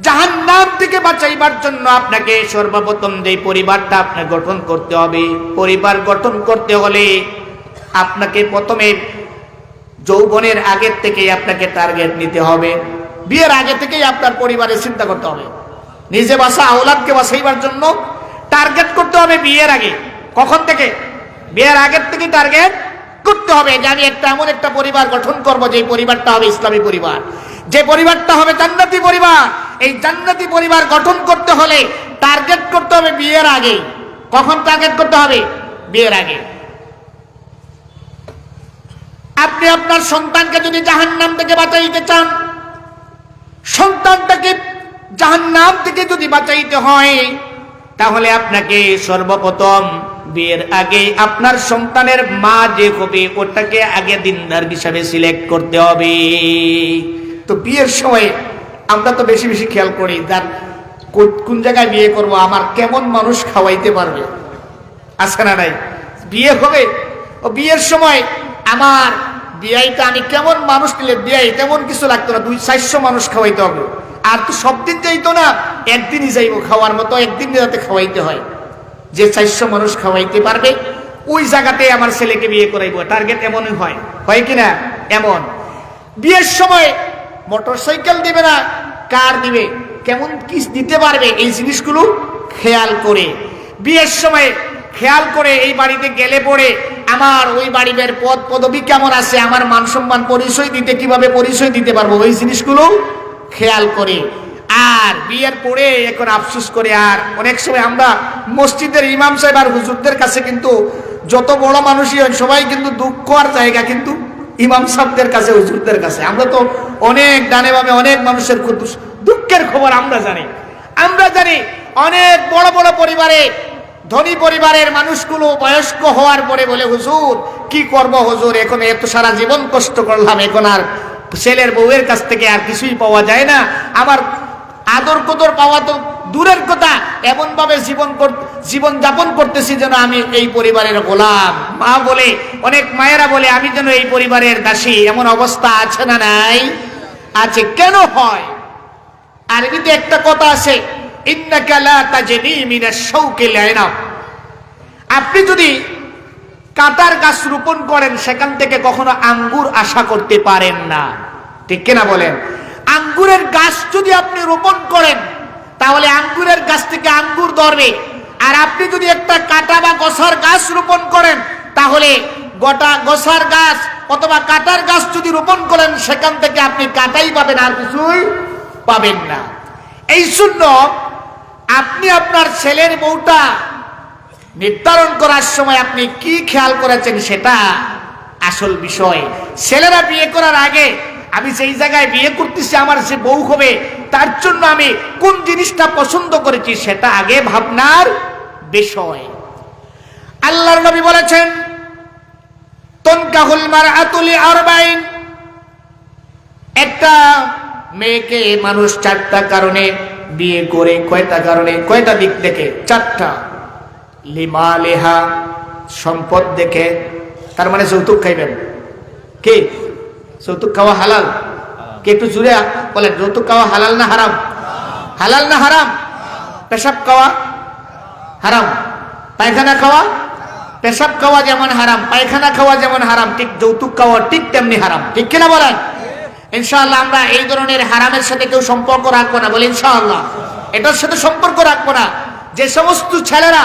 জাহান্নাম থেকে বাঁচাইবার জন্য আপনাকে সর্বপ্রথম যে পরিবারটা আপনাকে গঠন করতে হবে, পরিবার গঠন করতে হলে আপনাকে প্রথমে যৌবনের আগের থেকেই আপনাকে টার্গেট নিতে হবে। বিয়ের আগে থেকেই আপনার পরিবারের চিন্তা করতে হবে। নিজে বাসা আওলাদকে বাঁচাইবার জন্য টার্গেট করতে হবে বিয়ের আগে। কখন থেকে? বিয়ের আগের থেকে টার্গেট করতে হবে যে আমি এমন একটা পরিবার গঠন করব যে পরিবারটা হবে ইসলামী পরিবার, যে পরিবারটা হবে জান্নাতি পরিবার। এই জান্নাতি পরিবার গঠন করতে হলে টার্গেট করতে হবে বিয়ের আগে। কখন টার্গেট করতে হবে? বিয়ের আগে। আপনি আপনার সন্তানকে যদি জাহান্নাম থেকে বাঁচাইতে চান, সন্তানটাকে জাহান্নাম থেকে যদি বাঁচাইতে হয়, তাহলে আপনাকে সর্বপ্রথম বিয়ের আগে আপনার সন্তানের মা যে হবে ওটাকে আগে দিনদার হিসাবে সিলেক্ট করতে হবে। তো বিয়ের সময় আমরা তো বেশি বেশি খেয়াল করি যার কোন জায়গায় বিয়ে করব, আমার কেমন মানুষ খাওয়াইতে পারবে, আছে না নাই? বিয়ে হবে, ও বিয়ের সময় আমার বিয়াইটা আমি কেমন মানুষ নিলে বিয়াই তেমন কিছু লাগতো না, 200-400 মানুষ খাওয়াইতে হবে। আর তো সব দিন যাইতো না, একদিনই যাইবো খাওয়ার মতো, একদিন যাতে খাওয়াইতে হয়। যে 400 মানুষ খাওয়াইতে পারবে ওই জায়গাতে আমার ছেলেকে বিয়ে করাইবো। টার্গেট এমনই হয় কিনা? এমন বিয়ের সময় মোটরসাইকেল দিবে না, কার দিবে, কেমন কি দিতে পারবে, এই জিনিসগুলো খেয়াল করে বিয়ের সময় খেয়াল করে এই বাড়িতে গেলে পরে আমার ওই বাড়ির পদ পদবি কেমন আছে, আমার মান সম্মান পরিচয় দিতে কিভাবে পরিচয় দিতে পারবো, ওই জিনিসগুলো খেয়াল করে। আর বিয়ের পরে এখন আফসোস করে, আর অনেক সময় আমরা মসজিদের ইমাম সাহেব আর হুজুরদের কাছে কিন্তু যত বড় মানুষই হয় সবাই কিন্তু দুঃখ আর জায়গা কিন্তু ইমাম সাহেবদের কাছে, হুজুরদের কাছে। আমরা তো অনেক ডানে বামে অনেক মানুষের দুঃখের খবর আমরা জানি। অনেক বড় বড় পরিবারে, ধনী পরিবারের মানুষগুলো বয়স্ক হওয়ার পরে বলে হুজুর কি করব হুজুর, এখন এত সারা জীবন কষ্ট করলাম, এখন আর ছেলের বউয়ের কাছ থেকে আর কিছুই পাওয়া যায় না, আমার আদর কদর পাওয়া তো দূরের কথা, এমন ভাবে জীবন যাপন করতেছি যেন আমি এই পরিবারের গোলাম। মা বলে, অনেক মায়েরা বলে আমি যেন এই পরিবারের দাসী। এমন অবস্থা আছে না নাই? আছে। কেন হয়? আরবিতে একটা কথা আছে, ইন্নাকা লা তাজনি মিনাশ শাওকি লাইনাব। আপনি যদি কাঁটার গাছ রোপণ করেন সেখান থেকে কখনো আঙ্গুর আশা করতে পারেন না, ঠিক কিনা বলেন? আঙ্গুরের গাছ যদি আপনি রোপণ করেন তাহলে আঙ্গুরের গাছ থেকে আঙ্গুর ধরবে। আর আপনি যদি একটা কাঁটা বা গোছার গাছ রোপণ করেন তাহলে গোটা গোছার গাছ অথবা কাঁটার গাছ যদি রোপণ করেন সেখান থেকে আপনি কাঁটাই পাবেন, আর কিছুই পাবেন না। এই জন্য আপনি আপনার ছেলের বউটা নির্ধারণ করার সময় আপনি কি খেয়াল করেছেন সেটা আসল বিষয়। ছেলেরা বিয়ে করার আগে আমি যেই জায়গায় বিয়ে করতেছি আমার যে বউ হবে তার জন্য আমি কোন জিনিসটা পছন্দ করেছি সেটা আগে ভাবনার বিষয়। আল্লাহর নবী বলেছেন তুনকাহুল মারআতু লিআরবাইন, একটা মেয়েকে মানুষ 4টা কারণে বিয়ে করে। কয়টা কারণে? কয়টা দিক থেকে? 4টা। লিমালিহা, সম্পদ দেখে, তার মানে যৌতুক খাইবেন। কি যৌতুক খাওয়া হালাল? কে একটু জুড়ে বলেন, যৌতুক খাওয়া হালাল না হারাম? হালাল না হারাম? পেশাব খাওয়া হারাম, পায়খানা খাওয়া, পেশাব খাওয়া যেমন হারাম, পায়খানা খাওয়া যেমন হারাম, ঠিক যৌতুক খাওয়া ঠিক তেমনি হারাম, ঠিক কিনা বলেন? ইনশাআল্লাহ আমরা এই ধরনের হারামের সাথে কেউ সম্পর্ক রাখবো না, বলি ইনশাআল্লাহ। এটার সাথে সম্পর্ক রাখবো না। যে সমস্ত ছেলেরা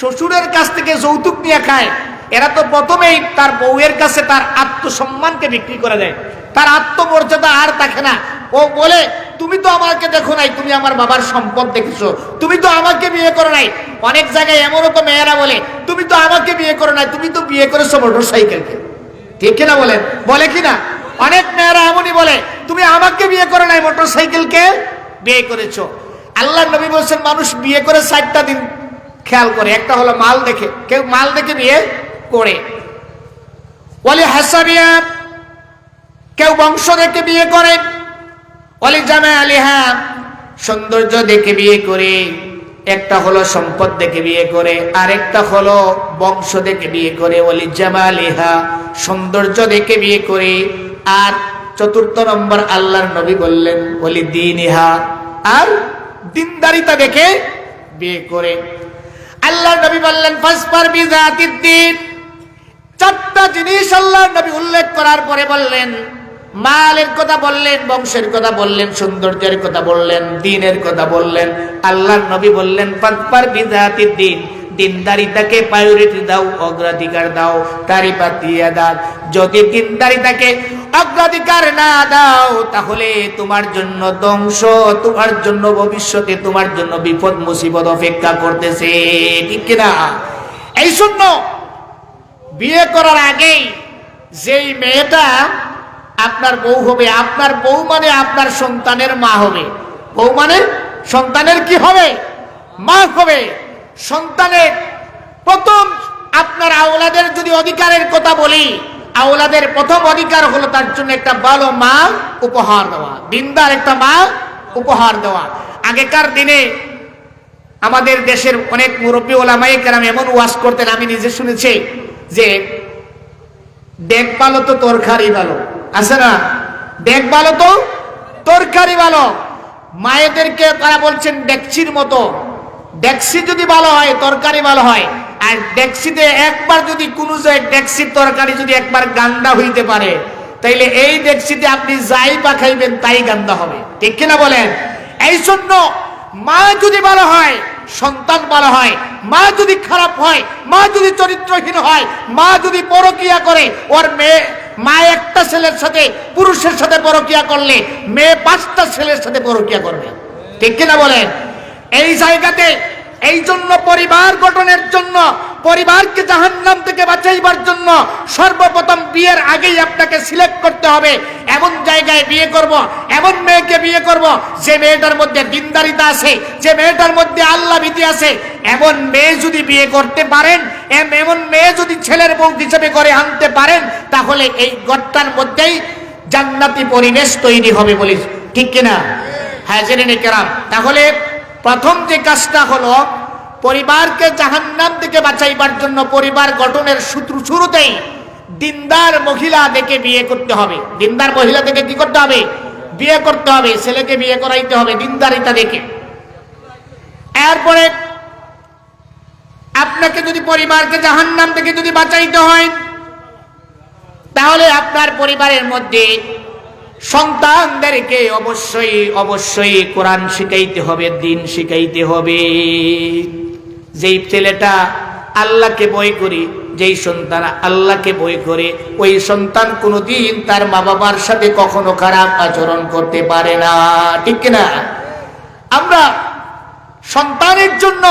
শ্বশুরের কাছ থেকে যৌতুক নিয়ে খায়, এরা তো প্রথমেই তার বউয়ের কাছে তার আত্মসম্মানকে বিক্রি করে দেয়, তার আত্মমর্যাদা আর থাকে না। ও বলে, তুমি তো আমাকে দেখো নাই, তুমি আমার বাবার সম্পদ দেখেছো, তুমি তো আমাকে বিয়ে করো নাই। অনেক জায়গায় এমনও তো মেয়েরা বলে, তুমি তো আমাকে বিয়ে করো নাই, তুমি তো বিয়ে করেছো মোটর সাইকেলকে। ঠিক কিনা বলেন? বলে কিনা? অনেক মেয়েরা এমনই বলে, তুমি আমাকে বিয়ে করো নাই, মোটর সাইকেলকে বিয়ে করেছো। আল্লাহ নবী বলছেন, মানুষ বিয়ে করে 4টা দিন খেয়াল করে। একটা হলো মাল দেখে, কেউ মাল দেখে বিয়ে করে, ওয়ালি হাসাবিয়া, কেউ বংশ দেখে বিয়ে করে, ওয়ালি জামালিহা, সৌন্দর্য দেখে বিয়ে করে। একটা হলো সম্পদ দেখে বিয়ে করে, আরেকটা হলো বংশ দেখে বিয়ে করে। ওয়ালি জামালিহা, সৌন্দর্য দেখে বিয়ে করে। আর 4th নম্বর আল্লাহর নবী বললেন, ওয়ালি দীনিহা, আর দিনদারিতা দেখে বিয়ে করে। আল্লাহর নবী বললেন, ফাসফার বিযাতিদ দ্বীন। 4টা জিনিস আল্লাহর নবী উল্লেখ করার পরে বললেন, মালের কথা বললেন, বংশের কথা বললেন, সৌন্দর্যের কথা বললেন, দ্বীনের কথা বললেন। আল্লাহর নবী বললেন, ফাসফার বিযাতিদ দ্বীন, দিনদারিতাকে প্রায়োরিটি দাও, অগ্রাধিকার দাও, তারি পাতিয়া দাও। যদি দিনদারিতাকে অগ্রাধিকার না দাও, তাহলে তোমার জন্য ধ্বংস, তোমার জন্য ভবিষ্যতে তোমার জন্য বিপদ মুসিবত অপেক্ষা করতেছে। ঠিক কিনা? এই জন্য বিয়ে করার আগেই যেই মেয়েটা আপনার বউ হবে, আপনার বউ মানে আপনার সন্তানের মা হবে। বউ মানে সন্তানের কি হবে? মা হবে। সন্তানের প্রথম আপনার আওলাদের যদি অধিকারের কথা বলি, আওলাদের প্রথম অধিকার হলো তার জন্য একটা ভালো মা উপহার দেওয়া, দিনদার একটা মা উপহার দেওয়া। আগেকার দিনে আমাদের দেশের অনেক মুরব্বী ওলামায়ে কেরাম এমন ওয়াজ করতেন, আমি নিজে শুনেছি, যে দেখ ভালো তো তরকারি ভালো, আছে না? দেখ ভালো তো তরকারি ভালো। মায়েদেরকে তারা বলছেন ডেকচির মতো, ডেকচি যদি ভালো হয় তরকারি ভালো হয়। আর ডেকচিতে একবার যদি কোনো ডেকচির তরকারি যদি একবার গান্দা হইতে পারে, তাইলে এই ডেকচিতে আপনি যাই পাখাইবেন তাই গান্দা হবে। ঠিক কিনা বলেন? এই জন্য মা যদি ভালো হয় সন্তান ভালো হয়, মা যদি খারাপ হয়, মা যদি চরিত্রহীন হয়, মা যদি পরকিয়া করে, ওর মেয়ে, মা একটা ছেলের সাথে পুরুষের সাথে পরকিয়া করলে মেয়ে 5টা ছেলের সাথে পরকিয়া করবে। ঠিক কিনা বলেন? এই জায়গাতে এই জন্য পরিবার গঠনের জন্য, পরিবারকে জাহান্নাম থেকে বাঁচাইবার জন্য সর্বপ্রথম বিয়ের আগেই আপনাকে সিলেক্ট করতে হবে, এমন জায়গায় বিয়ে করব, এমন মেয়েকে বিয়ে করব যে মেয়েটার মধ্যে দিনদারিতা আছে, যে মেয়েটার মধ্যে আল্লাহ ভীতি আছে। এমন মেয়ে যদি বিয়ে করতে পারেন, এমন মেয়ে যদি ছেলের বউ হিসেবে করে আনতে পারেন, তাহলে এই ঘরটার মধ্যেই জান্নাতি পরিবেশ তৈরি হবে। বলি ঠিক কিনা? হাজিরিনে কেরাম, তাহলে প্রথম যে কাজটা হলো পরিবারকে জাহান্নাম থেকে বাঁচাইবার জন্য পরিবার গঠনের শুরুতেই দিনদার মহিলা দেখে বিয়ে করতে হবে। দিনদার মহিলা দেখে কি করতে হবে? বিয়ে করতে হবে। ছেলেকে বিয়ে করাইতে হবে দিনদারিতা দেখে। এরপরে আপনাকে যদি পরিবারকে জাহান্নাম থেকে যদি বাঁচাইতে হয়, তাহলে আপনার পরিবারের মধ্যে সন্তানদেরকে অবশ্যই অবশ্যই কোরআন শিখাইতে হবে, দিন শিখাইতে হবে। যেই ছেলেটা আল্লাহকে ভয় করে, যেই সন্তান আল্লাহকে ভয় করে, ওই সন্তান কোনোদিন তার মা বাবার সাথে কখনো খারাপ আচরণ করতে পারে না। ঠিক কিনা? আমরা সন্তানের জন্য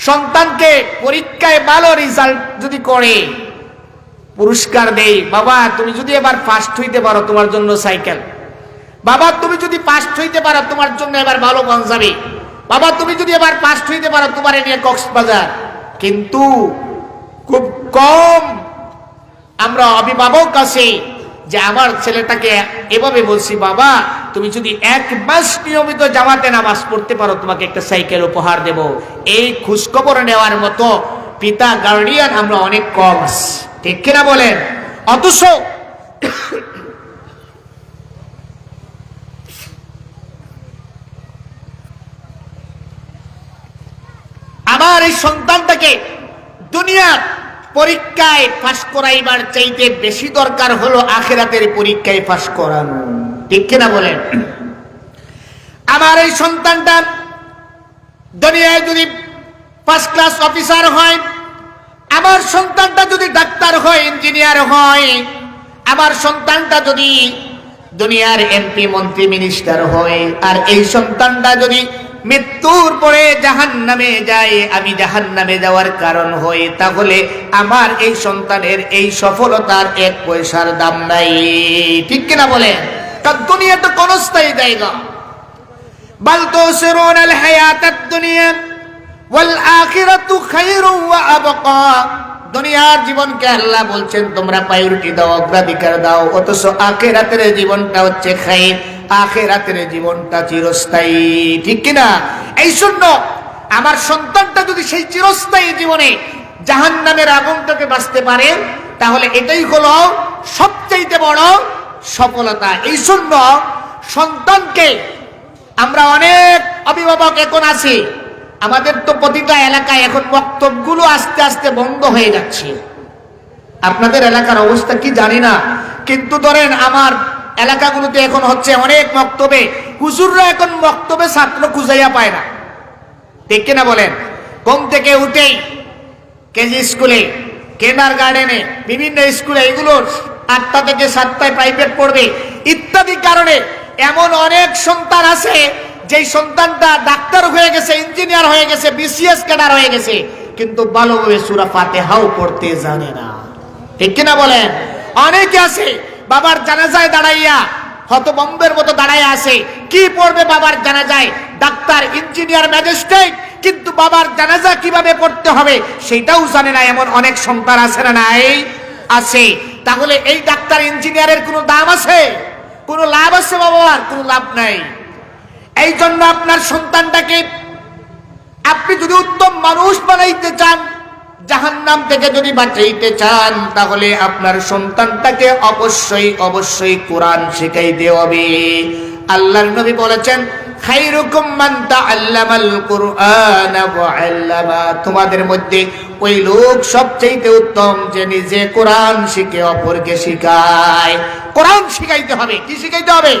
সন্তানকে পরীক্ষায় ভালো রেজাল্ট যদি করে পুরস্কার দেই, বাবা তুমি যদি এবার ফার্স্ট হইতে পারো তোমার জন্য সাইকেল, বাবা তুমি যদি ফার্স্ট হইতে পারো তোমার জন্য এবার ভালো পাঞ্জাবি, বাবা তুমি যদি এবার ফার্স্ট হইতে পারো তোমার নিয়ে কক্সবাজার। কিন্তু খুব কম আমরা অভিভাবক আছে যে আমার ছেলেটাকে এভাবে বলছি, বাবা তুমি যদি 1 মাস নিয়মিত জামাতে নামাজ পড়তে পারো তোমাকে একটা সাইকেল উপহার দেব। এই খোঁজখবর নেওয়ার মতো পিতা গার্ডিয়ান আমরা অনেক কম আছি। ঠিক কিনা বলেন? অথচ আমার এই সন্তানটাকে দুনিয়ার পরীক্ষায় পাস করাইবার চাইতে বেশি দরকার হলো আখিরাতের পরীক্ষায় পাস করানো, ঠিক কিনা বলেন? আমার এই সন্তানটা দুনিয়ায় যদি ফার্স্ট ক্লাস অফিসার হয়, আমার সন্তানটা যদি ডাক্তার হয়, ইঞ্জিনিয়ার হয়, আমার সন্তানটা যদি দুনিয়ার এমপি মন্ত্রী মিনিস্টার হয়, আর এই সন্তানটা যদি মৃত্যুর পরে জাহান্নামে যায়, আমি জাহান্নামে যাওয়ার কারণ হই, তাহলে আমার এই সন্তানের এই সফলতার এক পয়সার দাম নাই, ঠিক কিনা বলেন? কারণ দুনিয়া তো ক্ষণস্থায়ী জায়গা। বাল তুসিরুনাল হায়াতাদ দুনিয়া ওয়াল আখিরাতু খায়রুন ওয়া আবকা। দুনিয়ার জীবনকে আল্লাহ বলছেন তোমরা প্রায়োরিটি দাও, অগ্রাধিকার দাও, অথচ আখিরাতের জীবনটা হচ্ছে খায়র, আখিরাতের জীবনটা চিরস্থায়ী, ঠিক কিনা? এই জন্য আমার সন্তানটা যদি সেই চিরস্থায়ী জীবনে জাহান্নামের আগুন থেকে বাঁচতে পারে, তাহলে এটাই হলো সবচেয়ে বড় সফলতা। এই জন্য সন্তানকে আমরা অনেক অভিভাবক এখন আছি, আমাদের তো প্রতিটা এলাকায় এখন বক্তব্যগুলো আস্তে আস্তে বন্ধ হয়ে যাচ্ছে। আপনাদের এলাকার অবস্থা কি জানি না, কিন্তু ধরেন আমার এলাকাগুলোতে এখন হচ্ছে অনেক বক্তব্যে হুজুররা এখন বক্তব্যে ছাত্র খুঁজাইয়া পায় না, ঠিক কিনা বলেন? ঘুম থেকে উঠেই কেজি স্কুলে, কিন্ডার গার্ডেনে, বিভিন্ন স্কুলে এগুলো 8টা থেকে 7টায় প্রাইভেট পড়বে ইত্যাদি কারণে এমন অনেক সন্তান আছে যেই সন্তানটা ডাক্তার হয়ে গেছে, ইঞ্জিনিয়ার হয়ে গেছে, বিসিএস ক্যাডার হয়ে গেছে, কিন্তু ভালোভাবে সূরা ফাতিহাও পড়তে জানে না, ঠিক কিনা বলেন? অনেকে আছে বাবার জানাজায় দাঁড়াইয়া হতভম্বের মতো দাঁড়াইয়া আছে, কি পড়বে বাবার জানাজায়? ডাক্তার, ইঞ্জিনিয়ার, ম্যাজিস্ট্রেট, কিন্তু বাবার জানাজা কিভাবে পড়তে হবে সেটাও জানে না। এমন অনেক সন্তান আছে না নাই? আছে। তাহলে এই ডাক্তার ইঞ্জিনিয়ারের কোনো দাম আছে? কোনো লাভ আছে বাবার? কোনো লাভ নাই। এই জন্য আপনার সন্তানটাকে আপনি যদি উত্তম মানুষ বানাইতে চান, জাহান্নাম থেকে যদি বাঁচাইতে চান, তাহলে আপনার সন্তানটাকে অবশ্যই অবশ্যই কোরআন শিখাইতে হবে। আল্লাহর নবী বলেছেন, খায়রুকুম মান তাআল্লামাল কুরআনা ওয়া আল্লামা। তোমাদের মধ্যে ওই লোক সবচেয়ে উত্তম যে নিজে কোরআন শিখে অপরকে শিখায়। কোরআন শিখাইতে হবে। কি শিখাইতে হবে?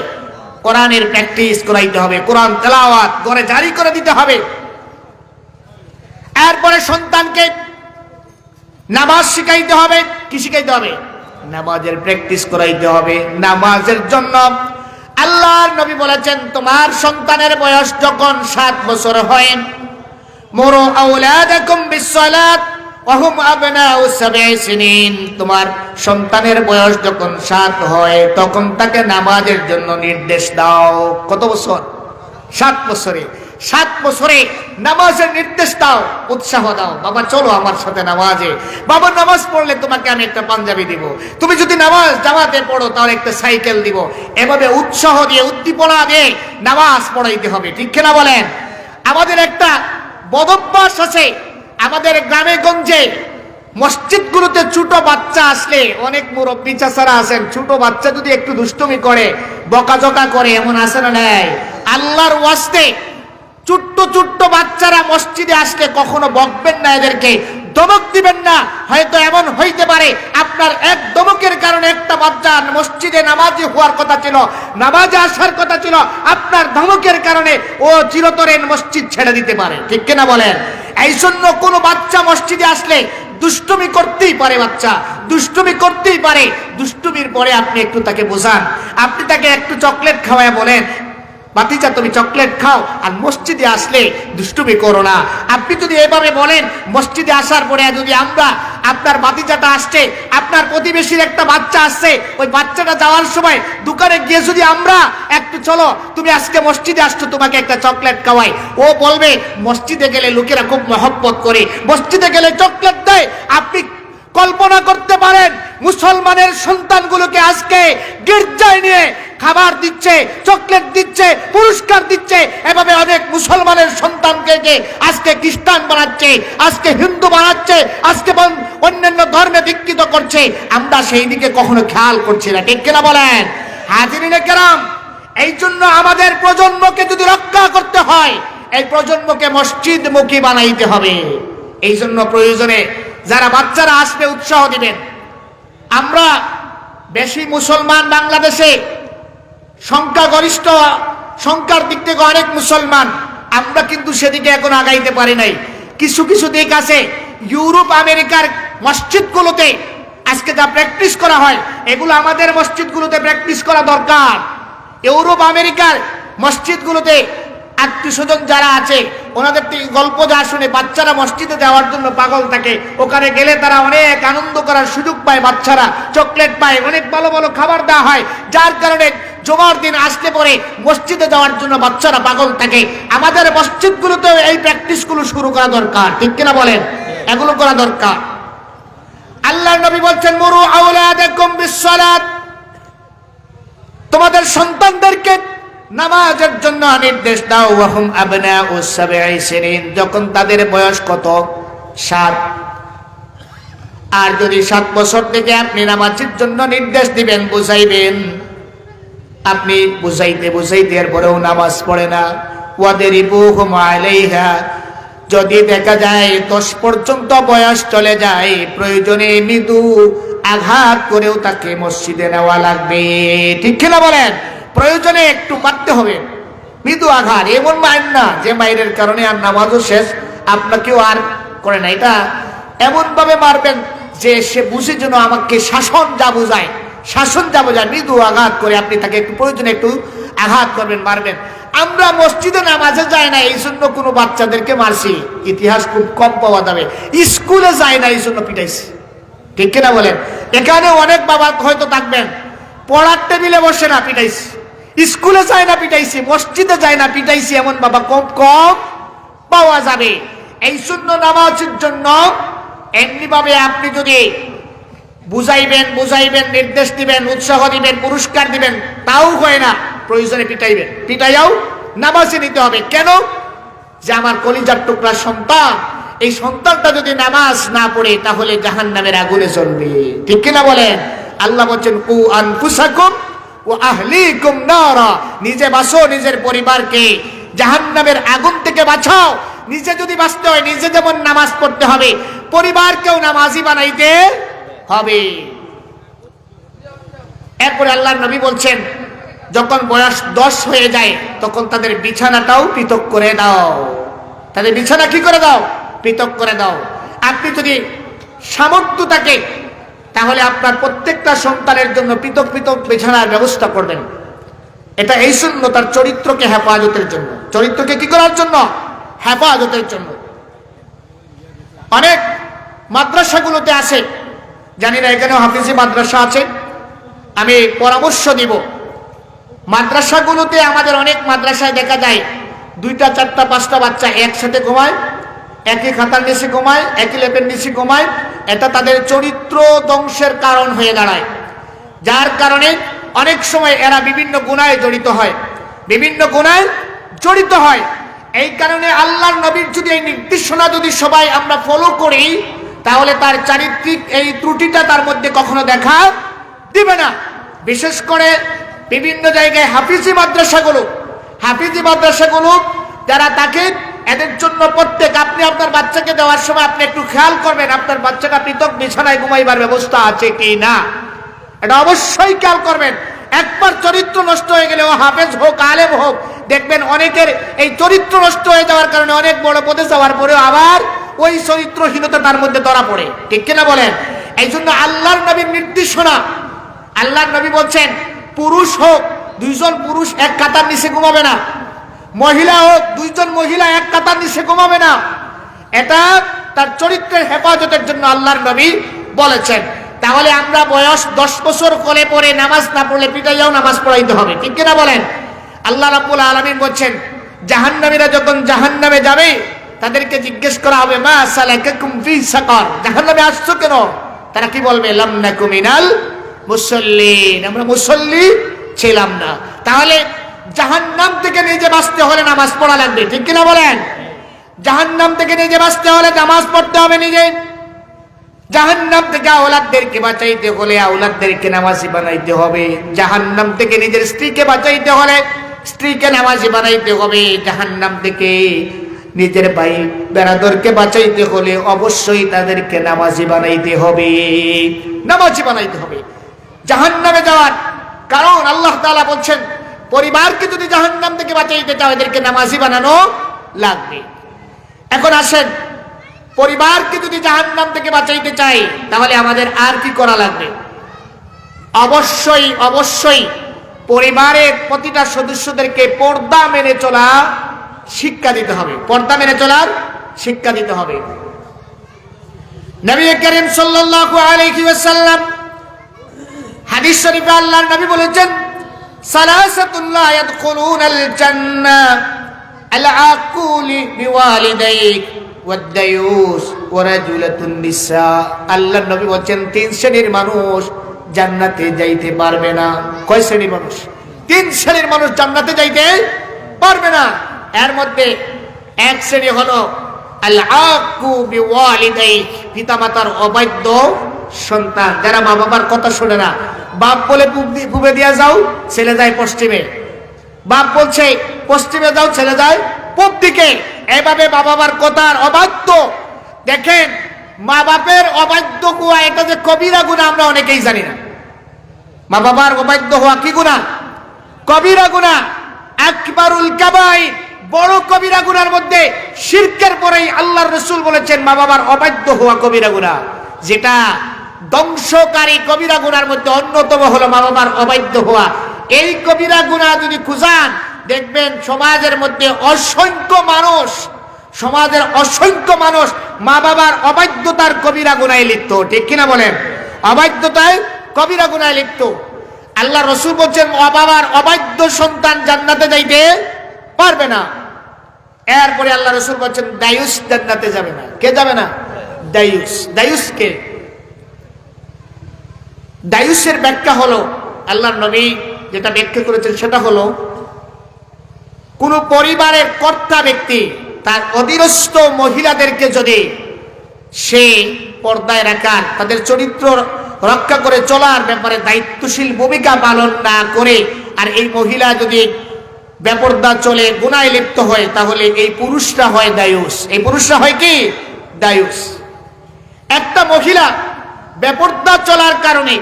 কোরআনের প্র্যাকটিস করাইতে হবে, কোরআন তেলাওয়াত ঘরে জারি করে দিতে হবে। এরপরে সন্তানকে নামাজ শিখাইতে হবে। কি শিখাইতে হবে? নামাজের প্র্যাকটিস করাইতে হবে। নামাজের জন্য আল্লাহর নবী বলেছেন, তোমার সন্তানের বয়স যখন 7 বছর হয়, মুরু আওলাদাকুম বিসসালাত ওয়া হুম আবনাউ 7 সিনিন। তোমার সন্তানের বয়স যখন 7 হয়, তখন তাকে নামাজের জন্য নির্দেশ দাও। কত বছর? 7 বছরে। 7 বছরে নামাজের নির্দেশ দাও, উৎসাহ দাও, বাবা চলো আমার সাথে নামাজে। বাবা নামাজ পড়লে তোমাকে আমি একটা পাঞ্জাবি দিব, তুমি যদি নামাজ জামাতে পড়ো তাহলে একটা সাইকেল দিব। এভাবে উৎসাহ দিয়ে, উদ্দীপনা দিয়ে নামাজ পড়াইতে হবে, ঠিক কিনা বলেন? আমাদের একটা বদভ্যাস আছে, আমাদের গ্রামে গঞ্জে মসজিদগুলোতে ছোট বাচ্চা আসলে, অনেক মুরব্বী চাচারা আছেন, ছোট বাচ্চা যদি একটু দুষ্টুমি করে, বকাঝকা করে, এমন আছে না নাই? আল্লাহর ওয়াস্তে ছোট্ট ছোট্ট বাচ্চারা মসজিদে আসলে কখনো বকবেন না, এদেরকে ধমক দিবেন না। হয়তো এমন হইতে পারে আপনার এক ধমকের কারণে একটা বাচ্চা মসজিদে নামাজি হওয়ার কথা ছিল, নামাজে আসার কথা ছিল, আপনার ধমকের কারণে ও চিরতরে মসজিদ ছেড়ে দিতে পারে, ঠিক কিনা বলেন? এই জন্য কোনো বাচ্চা মসজিদে আসলে দুষ্টুমি করতেই পারে, বাচ্চা দুষ্টুমি করতেই পারে। দুষ্টুমির পরে আপনি একটু তাকে বোঝান, আপনি তাকে একটু চকলেট খাওয়ায় বলেন, বাতিজা তুমি চকলেট খাও, আর মসজিদে আসলে দুষ্টুমি করো না। আপনি যদি এভাবে বলেন, মসজিদে আসার পরে যদি আমরা, আপনার বাতিজাটা আসছে, আপনার প্রতিবেশীর একটা বাচ্চা আসছে, ওই বাচ্চাটা যাওয়ার সময় দোকানে গিয়ে যদি আমরা একটু চলো তুমি আজকে মসজিদে আসছো, তোমাকে একটা চকলেট খাওয়াই, ও বলবে মসজিদে গেলে লোকেরা খুব মহব্বত করে, মসজিদে গেলে চকলেট দেয়। আপনি কল্পনা করতে পারেন মুসলমানের সন্তানগুলোকে আজকে গির্জায় নিয়ে খাবার দিচ্ছে, চকলেট দিচ্ছে, পুরস্কার দিচ্ছে। এভাবে অনেক মুসলমানের সন্তানকে আজকে খ্রিস্টান বানাচ্ছে, আজকে হিন্দু বানাচ্ছে, আজকে অন্যান্য ধর্মে দীক্ষিত করছে। আমরা সেই দিকে কখনো খেয়াল করছি না, ঠিক কিনা বলেন? হাজিরিনে কেরাম, এই জন্য আমাদের প্রজন্মকে যদি রক্ষা করতে হয়, এই প্রজন্মকে মসজিদমুখী বানাইতে হবে। এই জন্য প্রয়োজনে যারা বাচ্চারা আসবে উৎসাহ দিবেন। আমরা বেশি মুসলমান বাংলাদেশে, সংখ্যাগরিষ্ঠ, সংখ্যার দিক থেকে অনেক মুসলমান, আমরা কিন্তু সেদিকে এখন আগাইতে পারি নাই। কিছু কিছু দিক আছে ইউরোপ আমেরিকার মসজিদগুলোতে আজকে যা প্র্যাকটিস করা হয়, এগুলো আমাদের মসজিদগুলোতে প্র্যাকটিস করা দরকার। ইউরোপ আমেরিকার মসজিদগুলোতে আত্মীয় স্বজন যারা আছে ওনাদের থেকে গল্প যা শুনে বাচ্চারা মসজিদে যাওয়ার জন্য পাগল থাকে। ওখানে গেলে তারা অনেক আনন্দ করার সুযোগ পায়, বাচ্চারা চকলেট পায়, অনেক ভালো ভালো খাবার দেওয়া হয়, যার কারণে জুমার দিন আসতে পরে মসজিদে যাওয়ার জন্য বাচ্চারা পাগল থাকে। আমাদের মসজিদগুলোতেও এই প্র্যাকটিসগুলো শুরু করা দরকার, ঠিক কিনা বলেন? এগুলো করা দরকার। আল্লাহর নবী বলছেন, মুরু আওলাদাকুম বিসসালাত, তোমাদের সন্তানদেরকে নামাজের জন্য নির্দেশ দাও। ওয়াহুম আবনাউ সাবঈ সিনিন, যখন তাদের বয়স কত? 7। আর যদি 7 বছর থেকে আপনি নামাজের জন্য নির্দেশ দিবেন, বুঝাইবেন, আপনি বুঝাইতে বুঝাইতে এরপরেও নামাজ পড়ে না, ওয়াদরিবুহুম আলাইহা, যদি দেখা যায় 10 পর্যন্ত বয়স চলে যায়, প্রয়োজনে মৃদু আঘাত করেও তাকে মসজিদে নেওয়া লাগবে, ঠিক কিনা বলেন? প্রয়োজনে একটু মারতে হবে, মৃদু আঘাত, এমন মাইর না যে মাইরের কারণে আর নামাজও শেষ, আপনাকেও আর করে না। এটা এমন ভাবে মারবেন যে সে বুঝে যেন আমাকে শাসন যা বোঝায়, শাসন যা বোঝায়, মৃদু আঘাত করে আপনি তাকে একটু প্রয়োজনে একটু আঘাত করবেন, মারবেন। আমরা মসজিদে নামাজে যাই না এই জন্য কোনো বাচ্চাদেরকে মারছি, ইতিহাস খুব কম পাওয়া যাবে। স্কুলে যায় না এই জন্য পিটাইছি, ঠিক কিনা বলেন? এখানে অনেক বাবা হয়তো থাকবেন, পড়ার টেবিলে বসে না পিটাইছি, স্কুলে যায় না পিটাইছি, মসজিদে যায় না পিটাইছি, এমন বাবা কম কম পাওয়া যাবে। এই জন্য নামাজের জন্য এমনি ভাবে আপনি যদি বুঝাইবেন, নির্দেশ দিবেন, উৎসাহ দিবেন, পুরস্কার দিবেন, তাও হয় না, প্রয়োজনে পিটাইবেন, পিটাইয়াও নামাজে নিতে হবে। কেন? যে আমার কলিজার টুকরা সন্তান, এই সন্তানটা যদি নামাজ না পড়ে তাহলে জাহান্নামের আগুনে জ্বলবে, ঠিক কিনা বলেন? আল্লাহ বলছেন, কু আনফুসাকুম ওয়া আহলিকুম নারা, নিজে বাঁচো, নিজের পরিবারকে জাহান্নামের আগুন থেকে বাঁচাও। নিজে যদি বাঁচতে হয়, নিজে যেমন নামাজ পড়তে হবে, পরিবারকেও নামাজি বানাইতে হবে। এরপরে আল্লাহর নবী বলছেন, যখন বয়স 10 হয়ে যায় তখন তাদের বিছানাটাও পৃথক করে দাও। তাদের বিছানা কি করে দাও? পৃথক করে দাও। আপনি যদি সামর্থ্য থাকে তাহলে আপনার প্রত্যেকটা সন্তানের জন্য পৃথক পৃথক বিছানার ব্যবস্থা করবেন। এটা এই জন্য তার চরিত্রকে হেফাজতের জন্য, চরিত্রকে কি করার জন্য? হেফাজতের জন্য। অনেক মাদ্রাসাগুলোতে আছে, জানি না এখানেও হাফিজি মাদ্রাসা আছে, আমি পরামর্শ দিব। মাদ্রাসাগুলোতে আমাদের অনেক মাদ্রাসায় দেখা যায় 2টা 4টা 5টা বাচ্চা একসাথে ঘুমায়, একই খাতার নিচে ঘুমায়, একই লেপের নিচে ঘুমায়। এটা তাদের চরিত্র ধ্বংসের কারণ হয়ে দাঁড়ায়, যার কারণে অনেক সময় এরা বিভিন্ন গুনাহে জড়িত হয়, বিভিন্ন গুনাহে জড়িত হয়। এই কারণে আল্লাহর নবীর যদি এই নির্দেশনা যদি সবাই আমরা ফলো করি তাহলে তার চারিত্রিক এই ত্রুটিটা তার মধ্যে কখনো দেখা দিবে না। বিশেষ করে বিভিন্ন জায়গায় হাফিজি মাদ্রাসাগুলো যারা থাকে, এদের জন্য প্রত্যেক আপনি আপনার বাচ্চাকে দেওয়ার সময় আপনি একটু খেয়াল করবেন আপনার বাচ্চাটা পৃথক বিছানায় ঘুমাইবার ব্যবস্থা আছে কি না, এটা অবশ্যই খেয়াল করবেন। একবার চরিত্র নষ্ট হয়ে গেলে, ও হাফেজ হোক আলেম হোক, দেখবেন অনেকের এই চরিত্র নষ্ট হয়ে যাওয়ার কারণে অনেক বড় পদে যাওয়ার পরেও আবার ওই চরিত্রহীনতা তার মধ্যে ধরা পড়ে, ঠিক কিনা বলেন? এই জন্য আল্লাহর নবীর নির্দেশনা, আল্লাহর নবী বলছেন, পুরুষ হোক 2 জন পুরুষ এক কাতার নিচে ঘুমাবে না, মহিলা হোক 2 জন মহিলা এক কাতার নিচে ঘুমাবে না। এটা তার চরিত্রের হেফাজতের জন্য আল্লাহর নবী বলেছেন। তাহলে আমরা বয়স 10 বছর হলে পরে নামাজ না পড়লে পিটাইয়াও নামাজ পড়াইতে হবে, ঠিক কিনা বলেন? আল্লাহ রাব্বুল আলামিন বলছেন, জাহান্নামীরা যখন জাহান্নামে যাবে তাদেরকে জিজ্ঞেস করা হবে, মা সালাকাকুম ফি সাকার, জাহান্নামে আসছো কেন? তারা কি বলবে? লাম নাকু মিনাল মুসাল্লিন, আমরা মুসল্লি ছিলাম না। তাহলে জাহান্নাম থেকে নিজে বাঁচতে হলে নামাজ পড়া লাগবে, ঠিক কিনা বলেন? জাহান্নাম থেকে নিজে বাঁচতে হলে নামাজ পড়তে হবে নিজে। জাহান্নাম থেকে আওলাদদেরকে বাঁচাইতে হলে আওলাদদেরকে নামাজি বানাইতে হবে। জাহান্নাম থেকে নিজের স্ত্রীকে বাঁচাইতে হলে স্ত্রীকে নামাজি বানাইতে হবে। জাহান্নাম থেকে নিজের ভাই বেরাদরকে বাঁচাইতে হলে অবশ্যই তাদেরকে নামাজি বানাইতে হবে, নামাজি বানাইতে হবে। জাহান্নামে যাওয়ার কারণ আল্লাহ তাআলা বলছেন, পরিবারকে যদি জাহান্নাম থেকে বাঁচাইতে চাও এদেরকে নামাজি বানানো লাগবে। এখন আসেন, পরিবারকে যদি জাহান্নাম থেকে বাঁচাইতে চাই তাহলে আমাদের আর কি করা লাগবে? অবশ্যই অবশ্যই পরিবারের প্রতিটা সদস্যদেরকে পর্দা মেনে চলা শিক্ষা দিতে হবে, পর্দা মেনে চলার শিক্ষা দিতে হবে। নবী করিম সাল্লাল্লাহু আলাইহি ওয়াসাল্লাম হাদিস শরীফে আল্লাহর নবী বলেছেন, সালাসাতুন লা ইয়াদখুলুনাল জান্নাহ আল আকুলি বিওয়ালিদাইক ওয়াদ-দায়ুস ওয়া রাজুলাতুন নিসা। আল্লাহর নবী বলেন, তিন শ্রেণীর মানুষ জান্নাতে যাইতে পারবে না। কয় শ্রেণীর মানুষ? তিন শ্রেণীর মানুষ জান্নাতে যাইতে পারবে না। এর মধ্যে এক শ্রেণী হলো আল আকু বিওয়ালিদাইক, পিতামাতার অবাধ্য সন্তান, যারা মা বাবার কথা শোনে না। বাপ বলে পূবে দিয়া যাও, ছেলে যায় পশ্চিমে। বাপ বলছে পশ্চিমে যাও, ছেলে যায় পূব দিকে। এভাবে মা বাবার কথার অবাধ্য। দেখেন, মা বাপের অবাধ্য হওয়া এটা যে কবিরা গুনাহ আমরা অনেকেই জানি না। মা বাবার অবাধ্য হওয়া কি গুনাহ? কবিরা গুনাহ, আকবারুল কাবাইর, বড় কবিরা গুনার মধ্যে শিরকের পরেই আল্লাহর রাসূল বলেছেন মা বাবার অবাধ্য হওয়া কবিরা গুনাহ। যেটা ধ্বংসকারী কবিরা গুনার মধ্যে অন্যতম হলো মা বাবার অবাধ্য হওয়া। এই কবিরা গুনাহ যদি খুঁজান, দেখবেন সমাজের মধ্যে অসংখ্য মানুষ, সমাজের অসংখ্য মানুষ মা বাবার অবাধ্যতার কবিরা গুনাহে লিপ্ত। ঠিক কিনা বলেন? অবাধ্যতায় কবিরা গুনাহে লিপ্ত। আল্লাহ রাসূল বলেন মা বাবার অবাধ্য সন্তান জান্নাতে যাইতে পারবে না। এরপরে আল্লাহ রাসূল বলেন দায়ুস জান্নাতে যাবে না। কে যাবে না? দায়ুস। দায়ুস কে? দায়ুসের ব্যাখ্যা হলো, আল্লাহর নবী যেটা ব্যাখ্যা করেছেন সেটা হলো, কোন পরিবারের কর্তা ব্যক্তি তার অধীনস্থ মহিলাদেরকে যদি সে পর্দায় রাখার, তাদের চরিত্র রক্ষা করে চলার ব্যাপারে দায়িত্বশীল ভূমিকা পালন না করে, আর এই মহিলা যদি বেপরদা চলে গুনাহে লিপ্ত হয়, তাহলে এই পুরুষরা হয় দায়ুস। এই পুরুষরা হয় কি? দায়ুস। একটা মহিলা বেপরদা চলার কারণে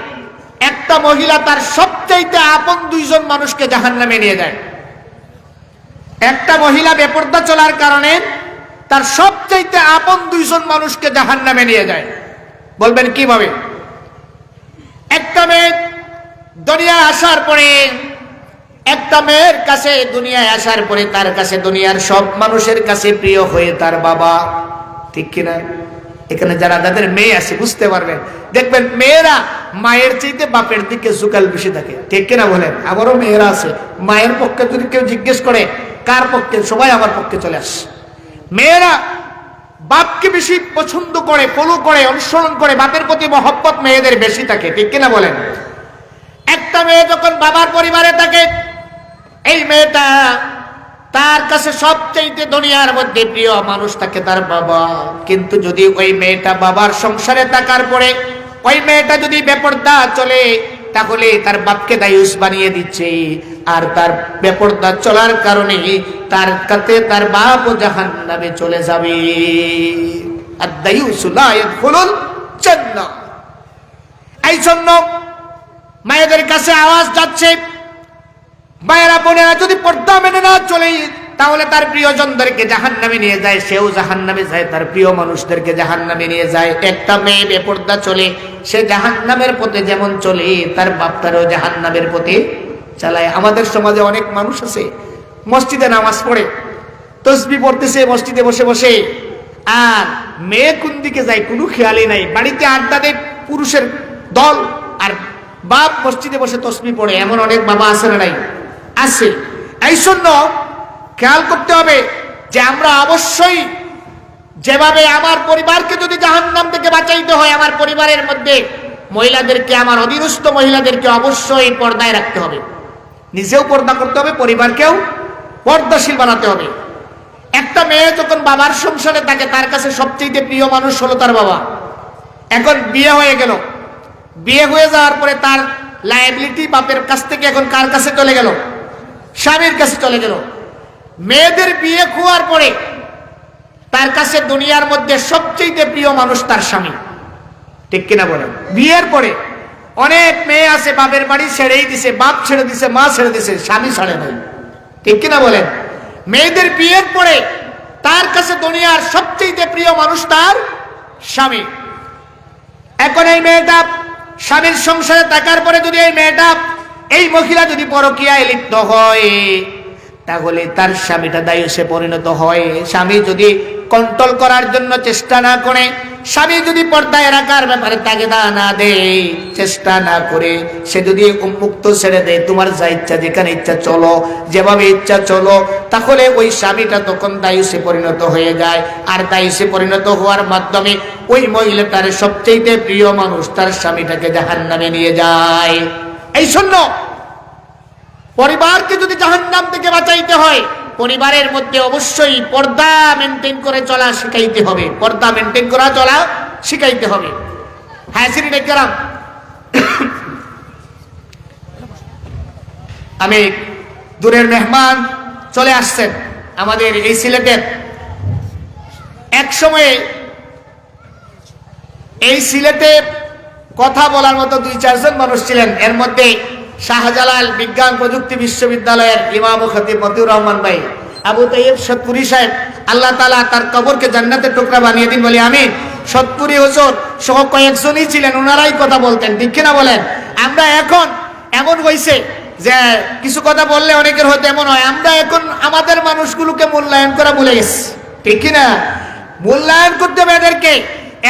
একটা মহিলা তার সবচাইতে আপন দুইজন মানুষকে জাহান্নামে নিয়ে যায়। একটা মহিলা বেপরদা চলার কারণে তার সবচাইতে আপন দুইজন মানুষকে জাহান্নামে নিয়ে যায়। বলবেন কিভাবে? একটা মেয়ে দুনিয়ায় আসার পরে, একটা মেয়ের কাছে দুনিয়ায় আসার পরে তার কাছে দুনিয়ার সব মানুষের কাছে প্রিয় হয়ে তার বাবা। ঠিক কিনা? এখানে যারা তাদের মেয়ে আছে বুঝতে পারবেন। দেখবেন মেয়েরা মায়ের চাইতে বাপের দিকে ঝুঁকাল বেশি থাকে। ঠিক কিনা বলেন? আমারও মেয়েরা আছে, মায়ের পক্ষে যদি কেউ জিজ্ঞেস করে কার পক্ষে, সবাই আমার পক্ষে চলে আসে। মেয়েরা বাপকে বেশি পছন্দ করে, ফলো করে, অনুসরণ করে, বাপের প্রতি মহব্বত মেয়েদের বেশি থাকে। ঠিক কিনা বলেন? একটা মেয়ে যখন বাবার পরিবারে থাকে, এই মেয়েটা তার কাছে সবচাইতে দুনিয়ার মধ্যে প্রিয় মানুষ থাকে তার বাবা। কিন্তু যদি ওই মেয়েটা বাবার সংসারে থাকার পরে ওই মেয়েটা যদি বেপরদা চলে, তাহলে তার বাপকে দায়ুস বানিয়ে দিচ্ছে। আর তার বেপরদা চলার কারণে তার কাছে তার বাপও জাহান্নামে চলে যাবে। আদ-দায়ুসু লা ইয়াদখুলুল জান্নাহ। এই জন্য মায়েদের কাছে আওয়াজ যাচ্ছে, মায়েরা বোনেরা যদি পর্দা মেনে না চলে, তাহলে তার প্রিয়জনদেরকে জাহান্নামে নিয়ে যায়, সেও জাহান্নামে যায়, তার প্রিয় মানুষদেরকে জাহান্নামে নিয়ে যায়। একটা মেয়ে বেপর্দা চলে, সে জাহান্নামের পথে যেমন চলে, তার বাপটারও জাহান্নামের পথে চালায়। আমাদের সমাজে অনেক মানুষ আছে মসজিদে নামাজ পড়ে, তসবিহ পড়তেছে মসজিদে বসে বসে, আর মেয়ে কোন দিকে যায় কোনো খেয়ালই নাই। বাড়িতে আড্ডা দেয় পুরুষের দল, আর বাপ মসজিদে বসে তসবিহ পড়ে। এমন অনেক বাবা আছে না? নাই? আছে। এই জন্য খেয়াল করতে হবে যে আমরা অবশ্যই, যেভাবে আমার পরিবারকে যদি জাহান্নাম থেকে বাঁচাইতে হয়, আমার পরিবারের মধ্যে মহিলাদেরকে, আমার অধীনস্থ মহিলাদেরকে অবশ্যই পর্দায় রাখতে হবে। নিজেও পর্দা করতে হবে, পরিবারকেও পর্দাশীল বানাতে হবে। একটা মেয়ে যখন বাবার সংসারে থাকে, তার কাছে সবচেয়ে প্রিয় মানুষ হলো তার বাবা। এখন বিয়ে হয়ে গেল, বিয়ে হয়ে যাওয়ার পরে তার লায়াবিলিটি বাপের কাছ থেকে এখন কার কাছে চলে গেল? স্বামীর কাছে চলে গেল। মেয়েদের বিয়ে হওয়ার পরে তার কাছে দুনিয়ার মধ্যে সবচেয়ে প্রিয় মানুষ তার স্বামী। ঠিক কিনা বলেন? বিয়ের পরে অনেক মেয়ে আছে বাপের বাড়ি ছেড়েই দিছে, বাপ ছেড়ে দিছে, মা ছেড়ে দিছে, স্বামী ছাড়ে নাই। ঠিক কিনা বলেন? মেয়েদের বিয়ের পরে তার কাছে দুনিয়ার সবচেয়ে প্রিয় মানুষ তার স্বামী। এখন এই মেয়েটা স্বামীর সংসারে থাকার পরে যদি এই মহিলা যদি পরকীয়ায় লিপ্ত হয়, তাহলে তার স্বামীটা দায়ুষে পরিণত হয়। স্বামী যদি কন্ট্রোল করার জন্য চেষ্টা না করে, স্বামী যদি পর্দায় রাখার ব্যাপারে তাগিদা না দেয়, চেষ্টা না করে, সে যদি উন্মুক্ত ছেড়ে দেয়, তোমার যা ইচ্ছা যেখানে ইচ্ছা চলো, যেভাবে ইচ্ছা চলো, তাহলে ওই স্বামীটা তখন দায়ুষে পরিণত হয়ে যায়। আর দায়ুষে পরিণত হওয়ার মাধ্যমে ওই মহিলাটার সবচেয়ে প্রিয় মানুষ তার স্বামীটাকে জাহান্নামে নিয়ে যায়। এই শূন্য পরিবারকে যদি জাহান্নাম থেকে বাঁচাইতে হয়, পরিবারের মধ্যে অবশ্যই পর্দা মেনটেন করে চলা শিখাইতে হবে। পর্দা মেনটেন করা চলা শিখাইতে হবে। হাজিরিন কেরাম, আমি দূরের মেহমান চলে আসছেন আমাদের এই সিলেটের। এক সময়ে এই সিলেটে কথা বলার মতো 2-4 জন মানুষ ছিলেন। এর মধ্যে শাহজালাল বিজ্ঞান প্রযুক্তি বিশ্ববিদ্যালয়ের ইমাম ও খতিব মতিউর রহমান ভাই, আবু তাইয়্যিব সতপুরি সাহেব, আল্লাহ তাআলা তার কবরকে জান্নাতের টুকরা বানিয়ে দিন বলি আমিন। সতপুরি হুজুর সহ কয়েকজনই ছিলেন, ওনারাই কথা বলতেন। ঠিক কিনা বলেন? আমরা এখন এমন হয়েছে যে কিছু কথা বললে অনেকের হয়তো এমন হয়, আমরা এখন আমাদের মানুষগুলোকে মূল্যায়ন করা ভুলে গেছি। ঠিক কিনা? মূল্যায়ন করতে হবে এদেরকে,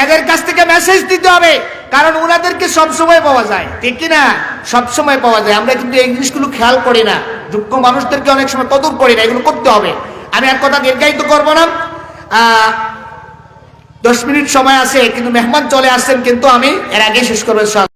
এদের কাছ থেকে মেসেজ দিতে হবে, কারণ ওনাদেরকে সবসময় পাওয়া যায়। ঠিক কিনা? সবসময় পাওয়া যায়। আমরা কিন্তু এই জিনিসগুলো খেয়াল করি না, যোগ্য মানুষদেরকে অনেক সময় কদর করি না। এগুলো করতে হবে। আমি আর কথা দীর্ঘায়িত করবো না। 10 মিনিট সময় আছে, কিন্তু মেহমান চলে আসছেন, কিন্তু আমি এর আগে শেষ করবো।